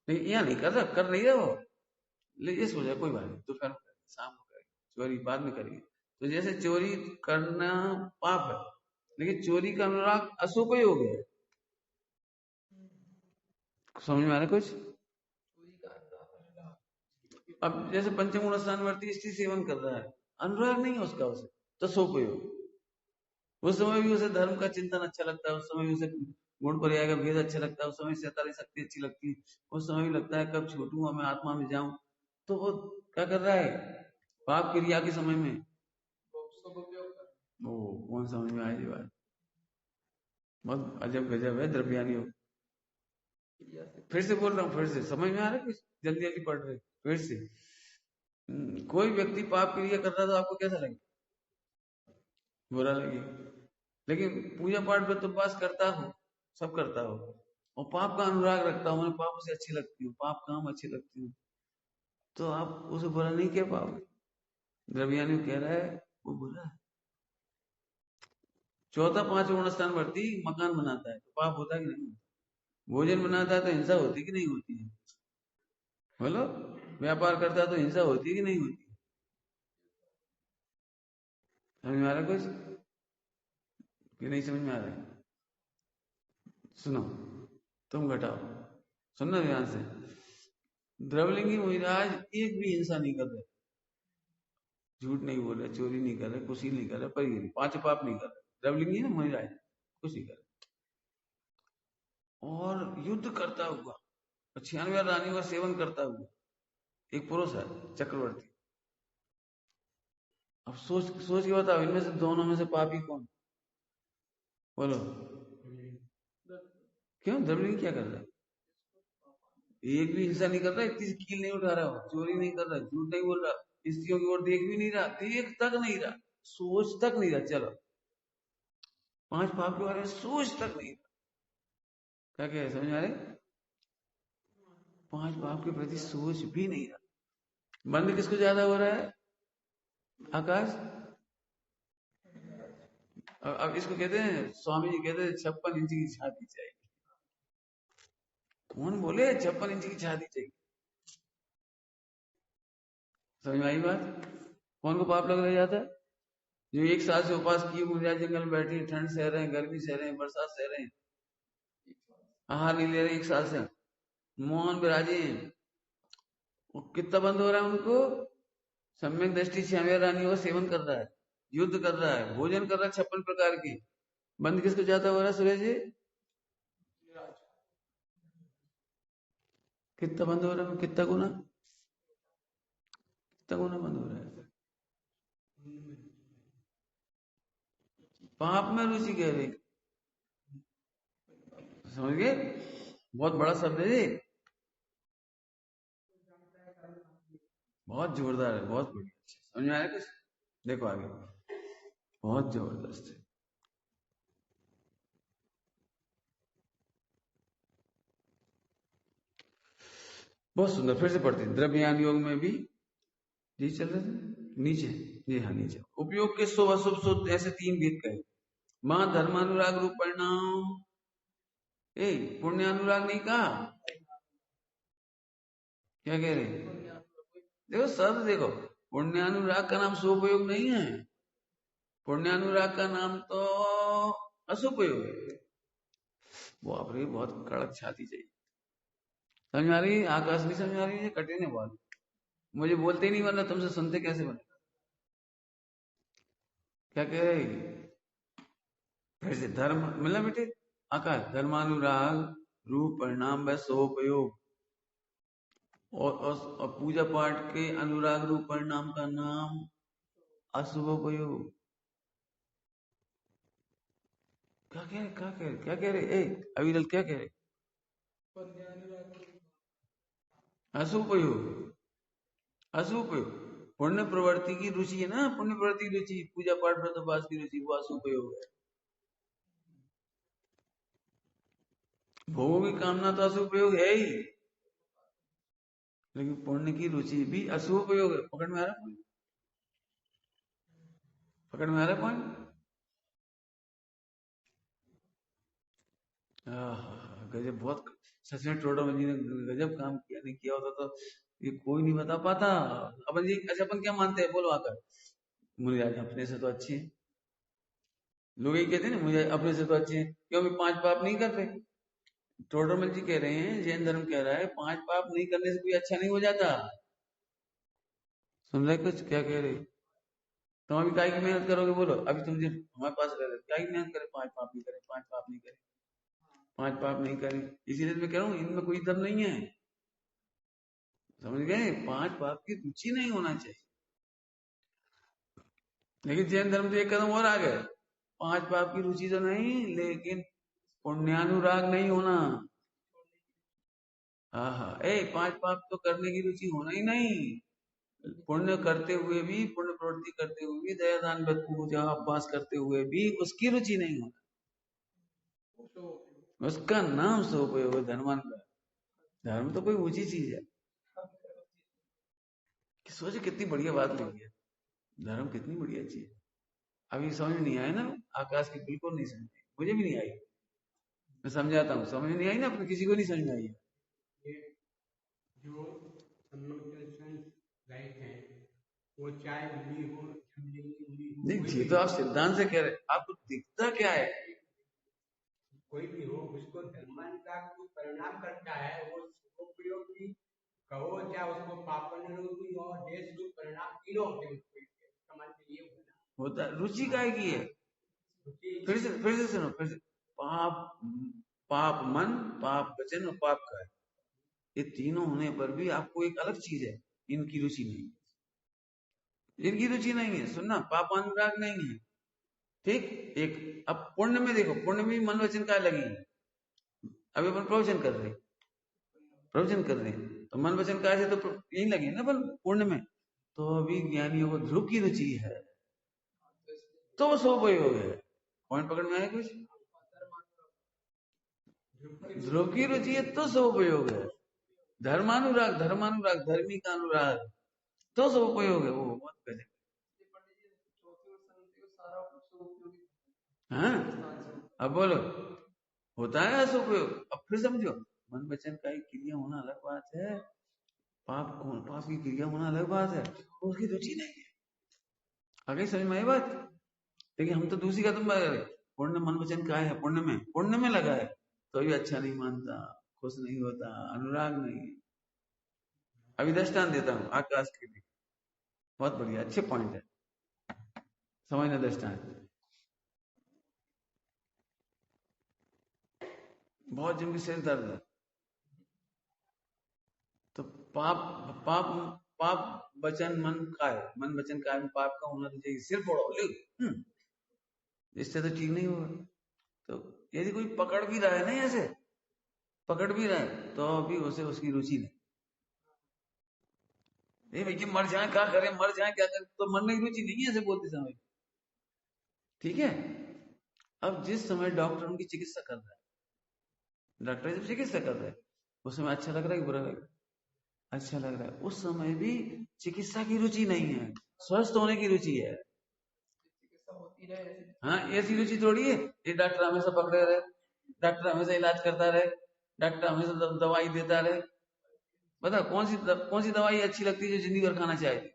नहीं यहाँ नहीं कर रहा, कर नहीं रहा वो, लेकिन इस वजह कोई बात नहीं, दोपहर में करेंगे, शाम को करेंगे, चोरी बाद में करेंगे। तो जैसे चोरी करना पाप है, लेकिन चोरी का अनुराग असुपयोग है। समझ में आ रहा है कुछ? अब जैसे पंचमूल स्नानवर्ती स्त्री सेवन कर रहा है, अनुराग नहीं है उसका, उसे तो सोपयोग। उस समय भी उसे धर्म का चिंतन अच्छा लगता है, उस समय भी उसे गुण पर्याय का भेद अच्छा लगता है, उस समय सैताली शक्ति अच्छी लगती है, उस समय भी लगता है कब छूटूं मैं आत्मा में जाऊं। तो वो क्या कर रहा है? पाप क्रिया के समय में वो कौन समझ में आए? बात बहुत अजब गजब है द्रव्यानी योग। फिर से बोल रहा हूँ, फिर से समझ में आ रहा है कुछ? जल्दी जल्दी पढ़ रहे फिर से। कोई व्यक्ति पाप क्रिया कर रहा है तो आपको कैसा लगे? बुरा लगे। लेकिन पूजा पाठ में तो बस करता हूँ, सब करता हूँ, और पाप का अनुराग रखता हूँ, मुझे पाप से अच्छी लगती हूँ, पाप काम अच्छी लगती हूँ, तो आप उसे बुरा नहीं कह पाओगे। द्रव्यानी कह रहा है वो बुरा है। चौथा पांच गुण स्थान वर्ती मकान बनाता है तो पाप होता है कि नहीं? भोजन बनाता है तो हिंसा होती कि नहीं होती है? बोलो। व्यापार करता है तो हिंसा होती है कि नहीं होती? समझ में आ रहा है कुछ कि नहीं समझ में आ रहा है? सुनो, तुम घटाओ, सुनना ध्यान से। द्रवलिंगी मुहिराज एक भी हिंसा नहीं कर रहे, झूठ नहीं बोल रहे, चोरी नहीं कर रहे, कुछ नहीं कर रहे, परिगिरी पांच पाप नहीं कर रहे, द्रवलिंगी है मुहिराज, कुछ नहीं कर रहे, और युद्ध करता हुआ 96 रानियों का सेवन करता हुआ एक पुरुष है चक्रवर्ती। अब सोच सोच के बताओ, इनमें से दोनों में से पापी कौन? बोलो। क्यों? द्रवलिंगी क्या कर रहा है? एक भी हिंसा नहीं कर रहा, इतनी कील नहीं उठा रहा, चोरी नहीं कर रहा, झूठ नहीं बोल रहा, स्त्रियों की ओर देख भी नहीं रहा, देख तक नहीं रहा, सोच तक नहीं रहा। चलो, पांच पाप के बारे में सोच तक नहीं रहा। क्या क्या समझ आ रहे? पांच पाप के प्रति सोच भी नहीं रहा। बंद किसको ज्यादा हो रहा है? आकाश। अब इसको कहते हैं, स्वामी जी कहते हैं 56 इंच की छाती चाहिए। कौन बोले 56 इंच की छाती चाहिए? समझ में आई बात? कौन को पाप लग रह जाता है? जो एक साल से उपास किए मुझे जंगल में बैठे, ठंड सह रहे हैं, गर्मी सह रहे हैं, बरसात सह रहे हैं, आहार नहीं ले रहे एक साल से, मौन विराजे हैं, वो कितना बंद हो रहा है उनको? सम्यक दृष्टि 96 रानियों का सेवन कर रहा है, युद्ध कर रहा है, भोजन कर रहा है 56 प्रकार के। बंद किसको जाता हो रहा है सूर्य जी? कितना बंद हो रहा है? कितना गुना बंद हो रहा है? पाप में रुचि कह रही, समझ गए? बहुत बड़ा शब्द है ये, बहुत जोरदार है, बहुत बढ़िया। समझ में आया कुछ? देखो आगे, बहुत जबरदस्त है, बहुत सुंदर। फिर से पढ़ते हैं। द्रव्यान योग में भी जी चल रहे थे नीचे, जी हाँ नीचे। उपयोग के शुभ अशुभ शुद्ध ऐसे 3 भेद कहे। मां धर्मानुराग रूप परिणाम, पुण्यानुराग नहीं कहा? क्या कह रहे? देखो शब्द देखो, पुण्यानुराग का नाम शुभयोग नहीं है, पुण्यानुराग का नाम तो अशुभयोग है। वो अपनी बहुत कड़क छाती चाहिए। समझ में आ रही है? आकाश नहीं समझ में आ रही है? कठिन है बहुत, मुझे बोलते ही नहीं बन रहा, तुमसे सुनते कैसे बने? क्या कह रहे? फिर से धर्म मिला बेटे, आकाश धर्मानुराग रूप परिणाम व सोपयोग, और पूजा पाठ के अनुराग रूप परिणाम का नाम अशुभोपयोग। क्या कह रहे? क्या कह रहे? क्या कह रहे? अविरल क्या कह रहे? अशुभोपयोग, अशुभोपयोग। पुण्य प्रवृत्ति की रुचि है ना, पुण्य प्रवृत्ति की रुचि, पूजा पाठ व्रत उपवास की रुचि, वो अशुभोपयोग है। भोगों की कामना तो असुपयोग है ही, लेकिन पुण्य की रुचि भी असुपयोग है। पकड़ में आ रहा है? पकड़ में आ रहा है पॉइंट? गजब, बहुत सच में टोडरमल जी ने गजब काम किया। नहीं किया होता तो ये कोई नहीं बता पाता। अपन जी, अच्छा अपन क्या मानते हैं बोलो आकर? मुझे अपने से तो अच्छे हैं। लोग ये कहते हैं ना मुझे अपने से तो अच्छे हैं, क्यों? भी 5 पाप नहीं करते। टोडरमल जी कह रहे हैं, जैन धर्म कह रहा है 5 पाप नहीं करने से कोई अच्छा नहीं हो जाता। सुन रहे कुछ क्या कह रहे? तुम अभी काय की मेहनत करोगे बोलो? अभी तुम जो हमारे पास रह रहे क्या की मेहनत करे? 5 पाप नहीं करे, 5 पाप नहीं करे, 5 पाप नहीं करे। इसीलिए मैं कह रहा हूँ इनमें कोई दम नहीं है। समझ गए? 5 पाप की रुचि नहीं होना चाहिए। लेकिन जैन धर्म तो एक कदम और आ गए। 5 पाप की रुचि तो नहीं, लेकिन पुण्यानुराग नहीं होना। हाँ, 5 पाप तो करने की रुचि होना ही नहीं। पुण्य करते हुए भी, पुण्य प्रवृत्ति करते हुए भी, दया दान पूजा उपवास करते हुए भी उसकी रुचि नहीं होना। उसका नाम सदुपयोग है। धर्मान का धर्म तो कोई ऊंची चीज है। सोचो कितनी बढ़िया बात लिखी है। धर्म कितनी बढ़िया चीज है। अभी समझ नहीं आया ना? आकाश की बिल्कुल नहीं समझ, मुझे भी नहीं आई। मैं समझाता हूँ, समझ नहीं आई ना? अपने किसी को नहीं समझ आई है। जो राइट है, वो चाहे उंगली हो, नहीं, ये तो आप सिद्धांत से कह रहे, आपको दिखता क्या है? कोई भी हो, उसको धर्मान का जो परिणाम करता है वो उपयोगी कहो, चाहे उसको पापनिरोधी और देश रूप परिणाम तीनों होते हैं। समाज में ये होता रुचि काय की है? फिर से सुनो, फिर से। पाप, पाप मन, पाप वचन और पाप काय, ये तीनों होने पर भी आपको एक अलग चीज है, इनकी रुचि नहीं। इनकी रुचि नहीं है, सुनना, पापानुराग नहीं है। ठीक। एक अब पुण्य में देखो, पुण्य में भी मन वचन काय लगी है। अभी अपन प्रवचन कर रहे, प्रवचन कर रहे हैं तो मन वचन काय से तो यही लगे ना अपन पुण्य में। तो अभी ज्ञानियों को ध्रुव की रुचि है, तो सदुपयोग है। पॉइंट पकड़ में आया कुछ? ध्रुव की रुचि है तो सदुपयोग है। धर्मानुराग, धर्मानुराग, धर्मी का अनुराग, तो सदुपयोग है। वो बहुत पहले। हाँ, अब बोलो, होता है असुपयोग? अब फिर समझो, मन वचन का क्रिया होना अलग बात है, पाप की क्रिया होना अलग बात है। उसकी रुचि नहीं है। आगे समझ में आई बात? लेकिन हम तो दूसरी कदम पर गए। पुण्य मन वचन का है, पुण्य में लगा है, तो भी अच्छा नहीं मानता, खुश नहीं होता, अनुराग नहीं। अभी दृष्टांत देता हूँ आकाश के लिए, बहुत बढ़िया, अच्छे पॉइंट है, समझना दृष्टांत। बहुत जिनकी सिर दर्द है, तो पाप पाप पाप वचन मन काय, मन वचन काय में पाप का होना तो चाहिए। सिर फोड़ो, इससे तो ठीक नहीं होगा। तो यदि कोई पकड़ भी रहा है ना, ऐसे पकड़ भी रहा है, तो अभी उसे उसकी रुचि नहीं। भैया मर जाए क्या करें, मर जाए क्या करें, तो मरने की रुचि नहीं है ऐसे बोलते समय। ठीक है। अब जिस समय डॉक्टर उनकी चिकित्सा कर रहा है, डॉक्टर जब चिकित्सा कर रहा है, उस समय अच्छा लग रहा है कि बुरा लग रहा है? अच्छा लग रहा है। उस समय भी चिकित्सा की रुचि नहीं है, स्वस्थ होने की रुचि है। हाँ, ऐसी रुचि थोड़ी है ये डॉक्टर हमेशा पकड़े रहे, डॉक्टर हमेशा इलाज करता रहे, डॉक्टर हमेशा दवाई देता रहे। बता कौन सी दवाई अच्छी लगती है जो जिंदगी भर खाना चाहिए?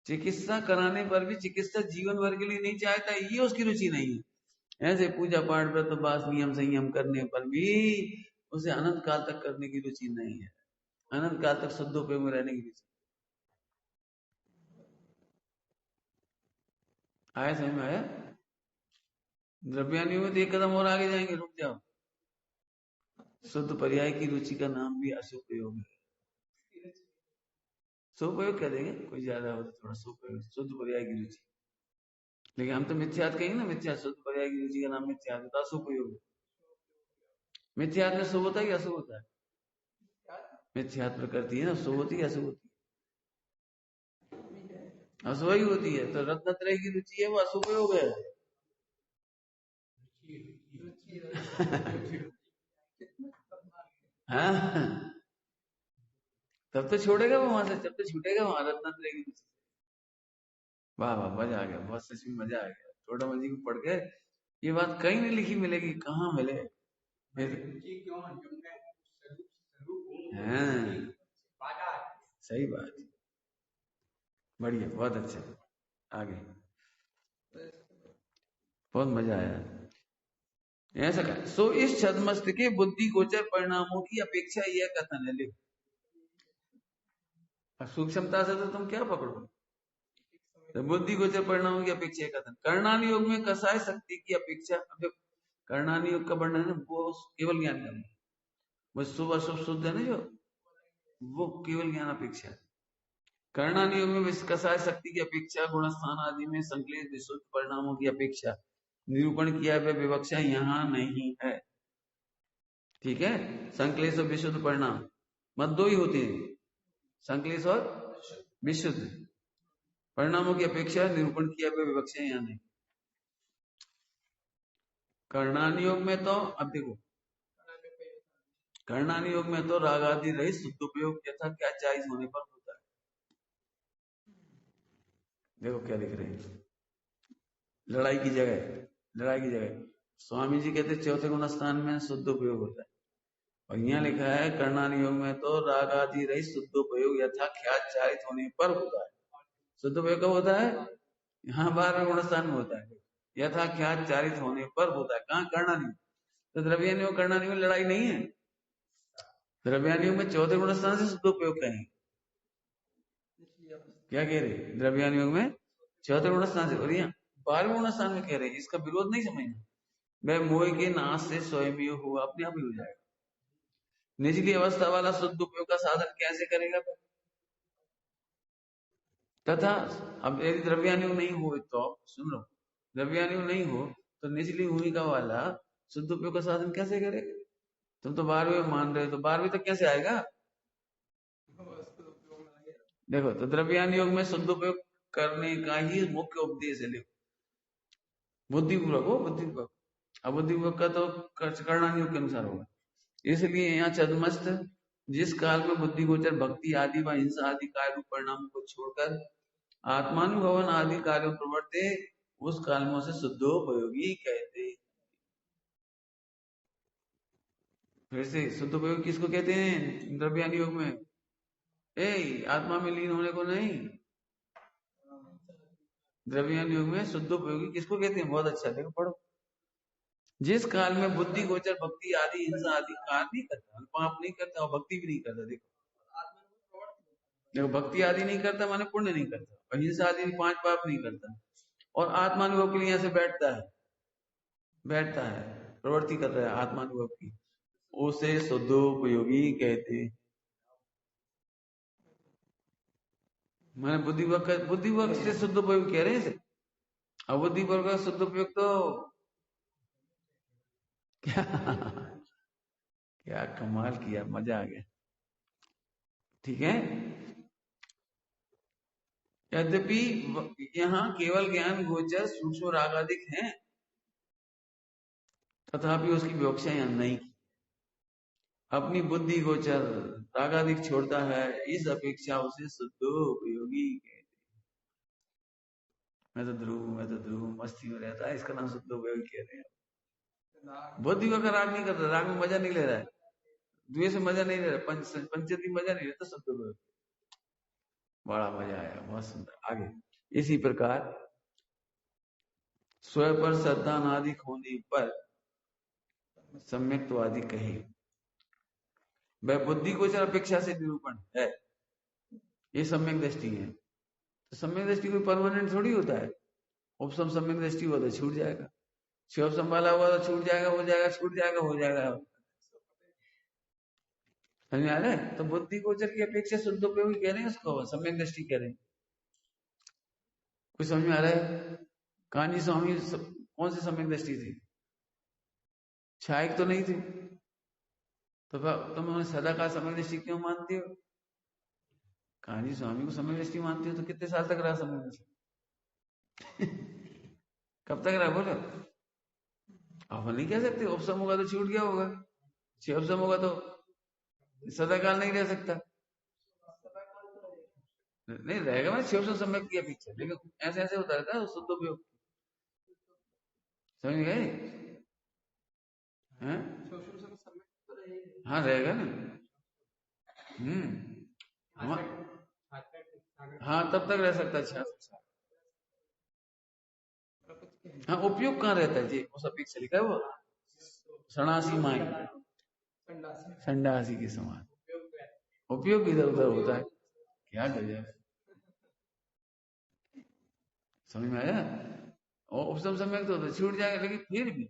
चिकित्सा कराने पर भी चिकित्सा जीवन भर के लिए नहीं चाहता, ये उसकी रुचि नहीं है। ऐसे पूजा पाठ व्रत उपवास नियम संयम करने पर भी उसे अनंत काल तक करने की रुचि नहीं है, अनंत काल तक सदुपयोग में रहने की रुचि। आया समझ में आया? द्रव्यानियों में तो एक कदम और आगे जाएंगे, रुक जाओ। शुद्ध पर्याय की रुचि का नाम भी असुपयोग है। सुपयोग कह देंगे, कोई ज्यादा हो तो थोड़ा सुपयोग, शुद्ध पर्याय की रुचि। लेकिन हम तो मिथ्यात कहेंगे ना, मिथ्या, शुद्ध पर्याय की रुचि का नाम मिथ्यात होता है, असुपयोग। मिथ्यात में शुभ होता है कि अशुभ होता है? मिथ्यात प्रकृति है ना, शुभ होती है अशुभ होती है? अशुभ ही होती है। तो रत्नत्रय की रुचि है वो असुपयोग है। हाँ, तब तो छोड़ेगा वो वहां से, जब तो छूटेगा वहां रत्नात्रय की। वाह वाह, मजा आ गया, बहुत सच में मजा आ गया। टोडामल जी को पढ़ के ये बात कहीं नहीं लिखी मिलेगी, कहाँ मिले फिर। हाँ, सही बात, बढ़िया, बहुत अच्छा, आगे बहुत मजा आया। ऐसा कहा, सो इस छद्मस्त के बुद्धि गोचर परिणामों की अपेक्षा यह कथन है। लिख, सूक्ष्मता से तो तुम क्या पकड़ो, तो बुद्धि गोचर परिणामों की अपेक्षा यह कथन। कर्णानि योग में कसाय शक्ति की अपेक्षा। अब कर्णानि योग का वर्णन है वो केवल ज्ञान का, वो शुभ अशुभ शुद्ध है ना जो, वो केवल ज्ञान अपेक्षा है। कर्णानि योग में कसाय शक्ति की अपेक्षा गुणस्थान आदि में संकलित विशुद्ध परिणामों की अपेक्षा निरूपण किया हुआ विवक्षा यहाँ नहीं है। ठीक है, संकलेश और विशुद्ध परिणाम मत दो ही होते हैं, संकलेश और विशुद्ध परिणामों की अपेक्षा निरूपण किया हुआ विवक्षा यहाँ नहीं। कर्णानि योग में तो, अब देखो, कर्णानि योग में तो राग आदि रहित शुद्ध उपयोग यथा क्या चाहिए होने पर होता है। देखो क्या लिख रहे हैं, लड़ाई की जगह स्वामी जी कहते चौथे गुण स्थान में शुद्ध उपयोग होता है, और यहाँ लिखा है कर्णानि योग में तो राग आदि रहित शुद्ध उपयोग यथा ख्यात चारित होने पर होता है। शुद्ध उपयोग कब होता है? यहाँ 12वें गुण स्थान में होता है, यथा ख्यात चारित होने पर होता है। कहाँ? कर्णानि। तो द्रव्यानि योग कर्णानि में लड़ाई नहीं है, द्रव्यानि योग में चौथे गुण स्थान से शुद्ध उपयोग कहेंगे। क्या कह रहे? द्रव्यानि योग में चौथे गुण स्थान से, और यहाँ 12वें गुण स्थान में कह रहे हैं। इसका विरोध नहीं समझना, वह मोह के नाश से स्वयं ही हुआ, अपने आप ही हो जाएगा। निचली अवस्था वाला शुद्ध उपयोग का साधन कैसे करेगा? तथा अब यदि द्रव्यानुयोग नहीं हो, तो सुन लो, द्रव्यानुयोग नहीं हो तो निचली भूमिका वाला शुद्ध उपयोग का साधन कैसे करेगा? तुम तो 12वें मान रहे हो, तो 12वें तक कैसे आएगा? देखो, तो द्रव्यानुयोग में शुद्ध उपयोग करने का ही मुख्य उपदेश है। देखो, बुद्धिपूर्वक हो, बुद्धिपूर्वक, अबुद्धिपूर्वक का तो कर्णानुयोग के अनुसार होगा। इसलिए यहाँ छद्मस्त जिस काल में बुद्धि गोचर भक्ति आदि व हिंसा आदि कार्य रूप परिणामों को छोड़कर आत्मानुभवन आदि कार्यों प्रवर्ते, उस काल में उसे शुद्धोपयोगी कहते। फिर से, शुद्धोपयोगी किसको कहते हैं? द्रव्यानुयोग में आत्मा में लीन होने को नहीं, द्रव्यानुयोग में शुद्धोपयोगी किसको कहते हैं? बहुत अच्छा, देखो पढ़ो। जिस काल में बुद्धि गोचर भक्ति आदि हिंसा आदि कार्य नहीं करता, पाप नहीं करता और भक्ति भी नहीं करता। देखो, भक्ति आदि नहीं करता माने पुण्य नहीं करता, और हिंसा आदि 5 पाप नहीं करता, और आत्मानुभव के लिए यहाँ से बैठता है, प्रवृत्ति कर रहा है आत्मानुभव की, उसे शुद्धोपयोगी कहते। मैंने बुद्धिवर्ग से शुद्ध उपयोग कह रहे हैं, अबुद्धिवर्ग का शुद्ध उपयोग तो क्या कमाल किया, मजा आ गया। ठीक है, यद्यपि यहाँ केवल ज्ञान गोचर सूक्ष्म रागादिक हैं, तथापि उसकी विवक्षा यहाँ नहीं की। अपनी बुद्धि गोचर रागादिक छोड़ता है, इस अपेक्षा उसे शुद्धोपयोगी कहते। मैं तो ध्रुव मस्ती में रहता है, इसका नाम शुद्धोपयोगी कहते हैं। बुद्धि को अगर राग नहीं करता, राग में मजा नहीं ले रहा है, द्वेष में मजा नहीं ले रहा, पंचती मजा नहीं लेता, शुद्धोपयोगी। बड़ा मजा आया, बहुत सुंदर। आगे इसी प्रकार स्वयं पर श्रद्धा आदि होने पर सम्यक्तवादी कहे, वह बुद्धि गोचर अपेक्षा से निरूपण है, ये सम्यक दृष्टि है। तो सम्यक दृष्टि कोई परमानेंट थोड़ी होता है, उपसम सम्यक दृष्टि हुआ तो छूट जाएगा, शिवसम वाला हुआ तो छूट जाएगा, हो जाएगा, छूट जाएगा, हो जाएगा। समझ आ रहा है? तो बुद्धि गोचर की अपेक्षा शुद्ध उपयोगी कह रहे हैं, उसको सम्यक दृष्टि कह रहे हैं। कुछ समझ में आ रहा है? कान्जी स्वामी कौन सी सम्यक दृष्टि थी? छायक तो नहीं थी, तो तुम उन्हें सदा का समय दृष्टि क्यों मानती हो? कान्जी स्वामी को समय दृष्टि मानती हो तो कितने साल तक रहा समय दृष्टि? कब तक रहा बोलो? आप नहीं कह सकते, उपसम होगा तो छूट गया होगा, उपसम होगा तो सदाकाल नहीं रह सकता, नहीं रहेगा, मैं शिव सम्यक की अपेक्षा, लेकिन ऐसे ऐसे होता रहता है शुद्ध उपयोग, समझ गए हैं? हाँ रहेगा ना। हाँ तब तक रह सकता है 66 साल। हाँ उपयोग कहाँ रहता है जी, उस अपेक्षा लिखा है वो सन्यासी माई संडासी के समान, उपयोग इधर उधर होता है, क्या गजब, समझ में आया? और उपसम सम्यक तो छूट जाएगा, लेकिन फिर भी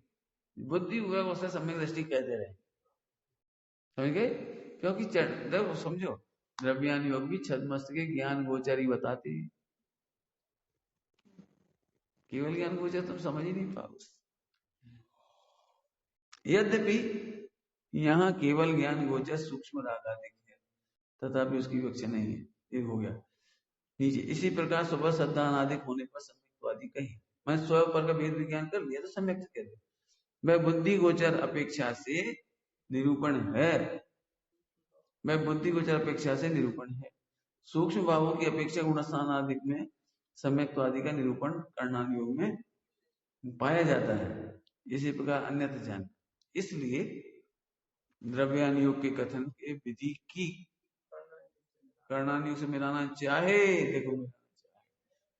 बुद्धि हुआ उससे सम्यक दृष्टि कहते रहे, समझ गए? क्योंकि देखो समझो, द्रव्यान योग भी छद्मस्त के ज्ञान गोचरी बताते हैं, केवल ज्ञान गोचर तुम समझ ही नहीं पाओगे। यद्यपि यहाँ केवल ज्ञान गोचर सूक्ष्म रागादिक है, तथापि उसकी विवक्षा नहीं है, ये हो गया नीचे। इसी प्रकार सुबह सद्दानादिक होने पर सम्यक्तवादी कही, मैं स्व पर का भेद विज्ञान कर लिया तो सम्यक्त कह दे, वह बुद्धि गोचर अपेक्षा से निरूपण है, वह बुद्धि गोचर अपेक्षा से निरूपण है। सूक्ष्म भावों की अपेक्षा गुणस्थानादिक में सम्यक्तवादी का निरूपण कर्णान योग में पाया जाता है। इसी प्रकार अन्यथा जान, इसलिए द्रव्यान योग के कथन के विधि की कर्णान योग से मिलाना चाहे, देखो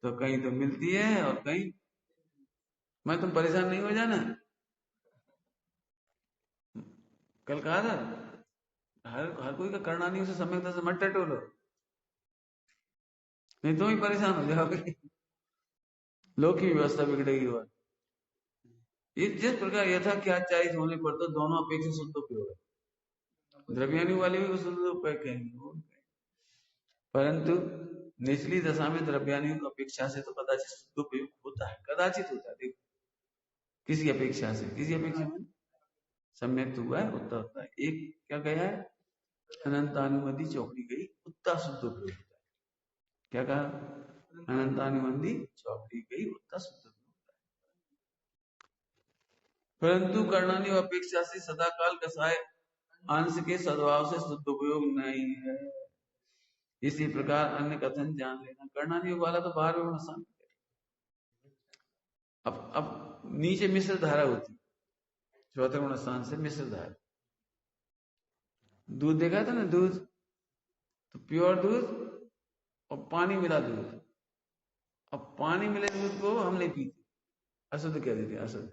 तो कहीं तो मिलती है और कहीं, मैं तुम परेशान नहीं हो जाना, कल कहा था हर कोई का कर्णान योग से सम्यकता से मत टटोलो, नहीं तुम ही परेशान हो जाओगे, लोक की व्यवस्था बिगड़ेगी। और जिस प्रकार यथाख्याचारित होने पर तो दोनों अपेक्षा शुद्ध उपयोग है, द्रव्यानु वाले भी शुद्ध उपयोग कहेंगे, परंतु निचली दशा में द्रव्यानु की अपेक्षा से तो कदाचित शुद्ध उपयोग होता है, कदाचित होता है, देखो किसी अपेक्षा से, किसी अपेक्षा में सम्यक हुआ है उतना होता है। एक क्या गया है, अनंतानुमति चौकड़ी गई उतना शुद्ध उपयोग होता है, क्या कहा, अनंतानुमति चौकड़ी गई उतना शुद्ध उपयोग होता है, परंतु कर्णानी अपेक्षा से सदाकाल कसाय अंश के सद्भाव से शुद्ध उपयोग नहीं है। इसी प्रकार अन्य कथन जान लेना, कर्णानी वाला तो बाहर में नुकसान, अब नीचे मिश्र धारा होती, चौथे गुण स्थान से मिश्र धारा, दूध देखा था ना, दूध तो प्योर दूध और पानी मिला दूध, अब पानी मिले दूध को हम नहीं पीते, अशुद्ध कह देते, अशुद्ध,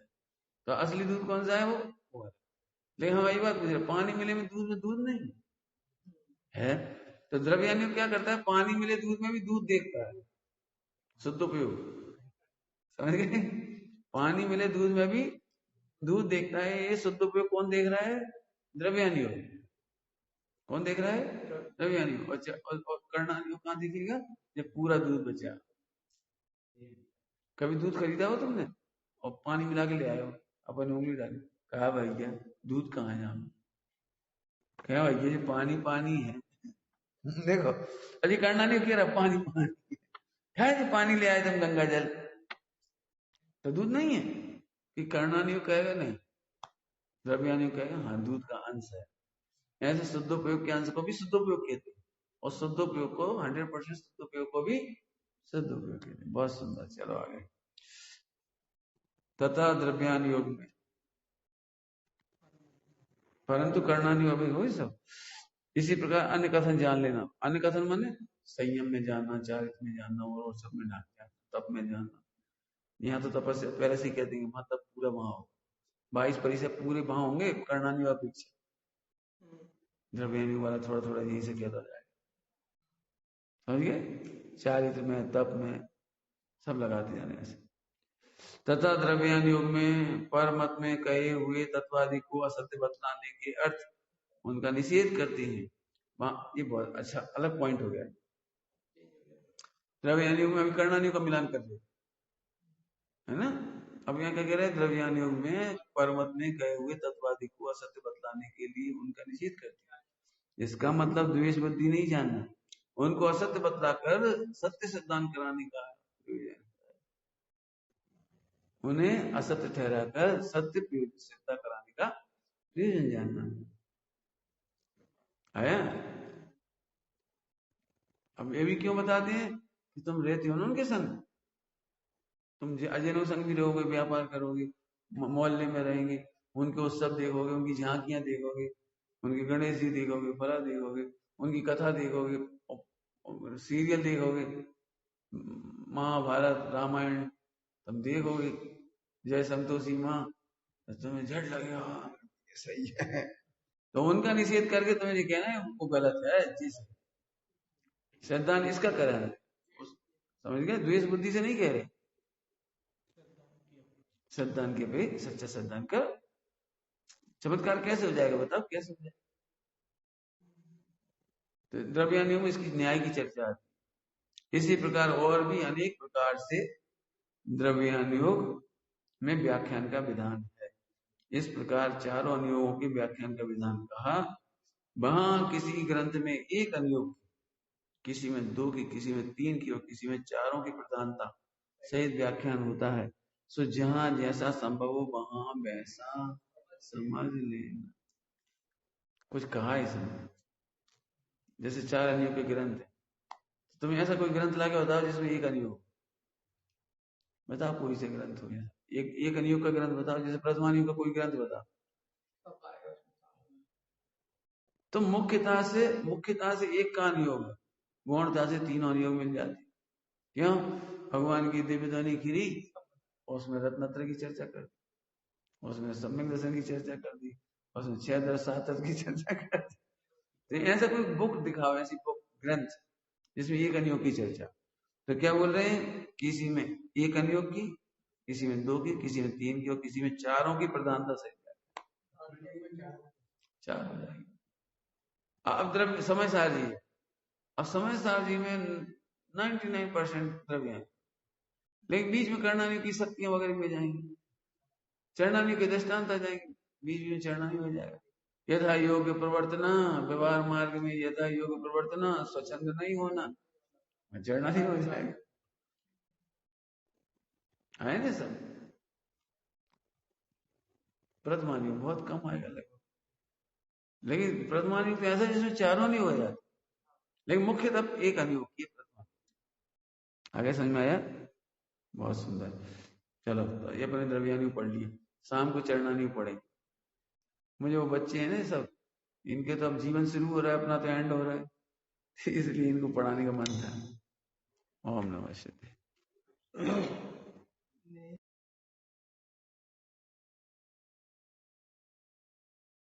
तो असली दूध कौन सा है वो, लेकिन हम वही बात पूछ रहे, पानी मिले में दूध नहीं है, तो द्रव्यानु क्या करता है, पानी मिले दूध में भी दूध देखता है, शुद्ध उपयोग, समझ गए? पानी मिले दूध में भी दूध देखता है, ये शुद्ध उपयोग कौन देख रहा है, द्रव्यानु, कौन देख रहा है, द्रव्यानु, और कर्णानु कहां दिखेगा, जब पूरा दूध बचा, कभी दूध खरीदा हो तुमने और पानी मिला के ले आए हो, अपन उंगली डाली, कहा भैया दूध कहाँ है, क्या भैया ये पानी पानी है, देखो अभी करना नहीं कह रहा पानी पानी है, जो पानी ले आए तुम गंगा जल, तो दूध नहीं है, कि करना नहीं कहेगा, नहीं द्रव्यानु कहेगा हाँ दूध का अंश है। ऐसे शुद्ध उपयोग के अंश को भी शुद्ध उपयोग कहते हैं, और शुद्ध उपयोग को 100% शुद्ध उपयोग को भी शुद्ध उपयोग कहते हैं। बहुत सुंदर, चलो आगे। तथा द्रव्यान योग में परंतु कर्णानि अभी हो सब, इसी प्रकार अन्य कथन जान लेना, अन्य कथन माने संयम में जानना, चारित्र में जानना, और सब में जानना, तप में जानना। यहाँ तो तपस्या पहले से ही कहते हैं, वहां तब पूरा वहां होगा, 22% पूरे वहां होंगे, कर्णानि व पीछे, द्रव्यानि वाला थोड़ा थोड़ा यहीं से कहता जाएगा, समझ गए? चारित्र में, तप में, सब लगाते जाने ऐसे। तथा द्रव्यान योग में पर मत में कहे हुए तत्वादि को असत्य बतलाने के अर्थ उनका निषेध करते हैं। ये बहुत अच्छा अलग पॉइंट हो गया, द्रव्यान योग में अभी कर्णान योग का मिलान कर दिया है ना। अब यहाँ क्या कह रहे हैं, द्रव्यान योग में परमत में गए हुए तत्वादि को असत्य बतलाने के लिए उनका निषेध करते हैं। इसका मतलब द्वेष बुद्धि नहीं जानना, उनको असत्य बतलाकर सत्य सिद्धांत कराने का प्रयोजन, उन्हें असत्य ठहराकर सत्य सिद्ध कराने का प्रयोजन जानना। आया। अब ये भी क्यों बताते हैं कि तुम रहते हो ना उनके संग, तुम अजनों संग भी रहोगे, व्यापार करोगे, मोहल्ले में रहेंगे, उनके उत्सव देखोगे, उनकी झांकियां देखोगे, उनके गणेश जी देखोगे, फला देखोगे, उनकी कथा देखोगे, सीरियल देखोगे, महाभारत रामायण तुम देखोगे, जय संतोषी माँ, तो तुम्हें झट लगेगा ये सही है। तो उनका निषेध करके तुम्हें ये कहना है वो गलत है चीज। श्रद्धान इसका करा है, समझ गए, द्वेष बुद्धि से नहीं कह रहे, श्रद्धान के पे सच्चा श्रद्धान का चमत्कार कैसे हो जाएगा, बताओ कैसे हो जाएगा। तो द्रव्यानुयोग में इसकी न्याय की चर्चा आती है। इसी प्रकार और भी अनेक प्रकार से द्रव्यानुयोग में व्याख्यान का विधान है। इस प्रकार चारों अनुयोगों के व्याख्यान का विधान कहा। वहां किसी ग्रंथ में एक अनुयोग, किसी में दो की, किसी में तीन की और किसी में चारों की प्रधानता सहित व्याख्यान होता है। सो जहां जैसा संभव हो वहां वैसा समझ लेना। कुछ कहा इसमें, जैसे चार अनुयोग के ग्रंथ है, तुम्हें ऐसा कोई ग्रंथ लाके बताओ जिसमें एक अनुयोग, बताओ कोई से ग्रंथ हो गया, एक अनुयोग का ग्रंथ बताओ, जैसे प्रथमानुयोग का कोई ग्रंथ बताओ। तो मुख्यता से एक का अनुयोग है, गौणता से तीनों अनुयोग मिल जाते। क्यों? भगवान की दिव्य ध्वनि खिरी, उसमें रत्नत्र की चर्चा कर दी, उसमें सम्यक दर्शन की चर्चा कर दी, उसमें 6 दर्श 7 की चर्चा कर दी। तो ऐसा कोई बुक दिखाओ, ऐसी बुक ग्रंथ जिसमें एक अनुयोग की चर्चा। तो क्या बोल रहे हैं, किसी में एक अनुयोग की, किसी में दो की, किसी में तीन की और किसी में चारों की प्रधानता से चार हो जाएगी। अब द्रव्य समय सार जी है, अब समय सार जी में 99% द्रव्य है, लेकिन बीच में कर्णानुयोग की शक्तियां वगैरह भी हो जाएंगी, चरणानुयोग के दृष्टांत आ जाएंगे, बीच में चरणानुयोग हो जाएगा। यथा योग प्रवर्तना, व्यवहार मार्ग में यथा योग प्रवर्तना, स्वच्छंद नहीं होना, चरणानुयोग हो जाएगा। आए ना सब, प्रथमानुयोग बहुत कम आएगा लगभग, लेकिन प्रथमानुयोग तो ऐसा जिसमें चारों नहीं हो जाते, लेकिन मुख्य तब एक अनुयोग की प्रथमा। आगे समझ में आया? बहुत सुंदर। चलो ये अपने द्रव्यानुयोग पढ़ लिए, शाम को चरणानुयोग पढ़े। मुझे वो बच्चे हैं ना सब, इनके तो अब जीवन शुरू हो रहा है, अपना तो एंड हो रहा है, इसलिए इनको पढ़ाने का मन था। ओम नमः शिवाय।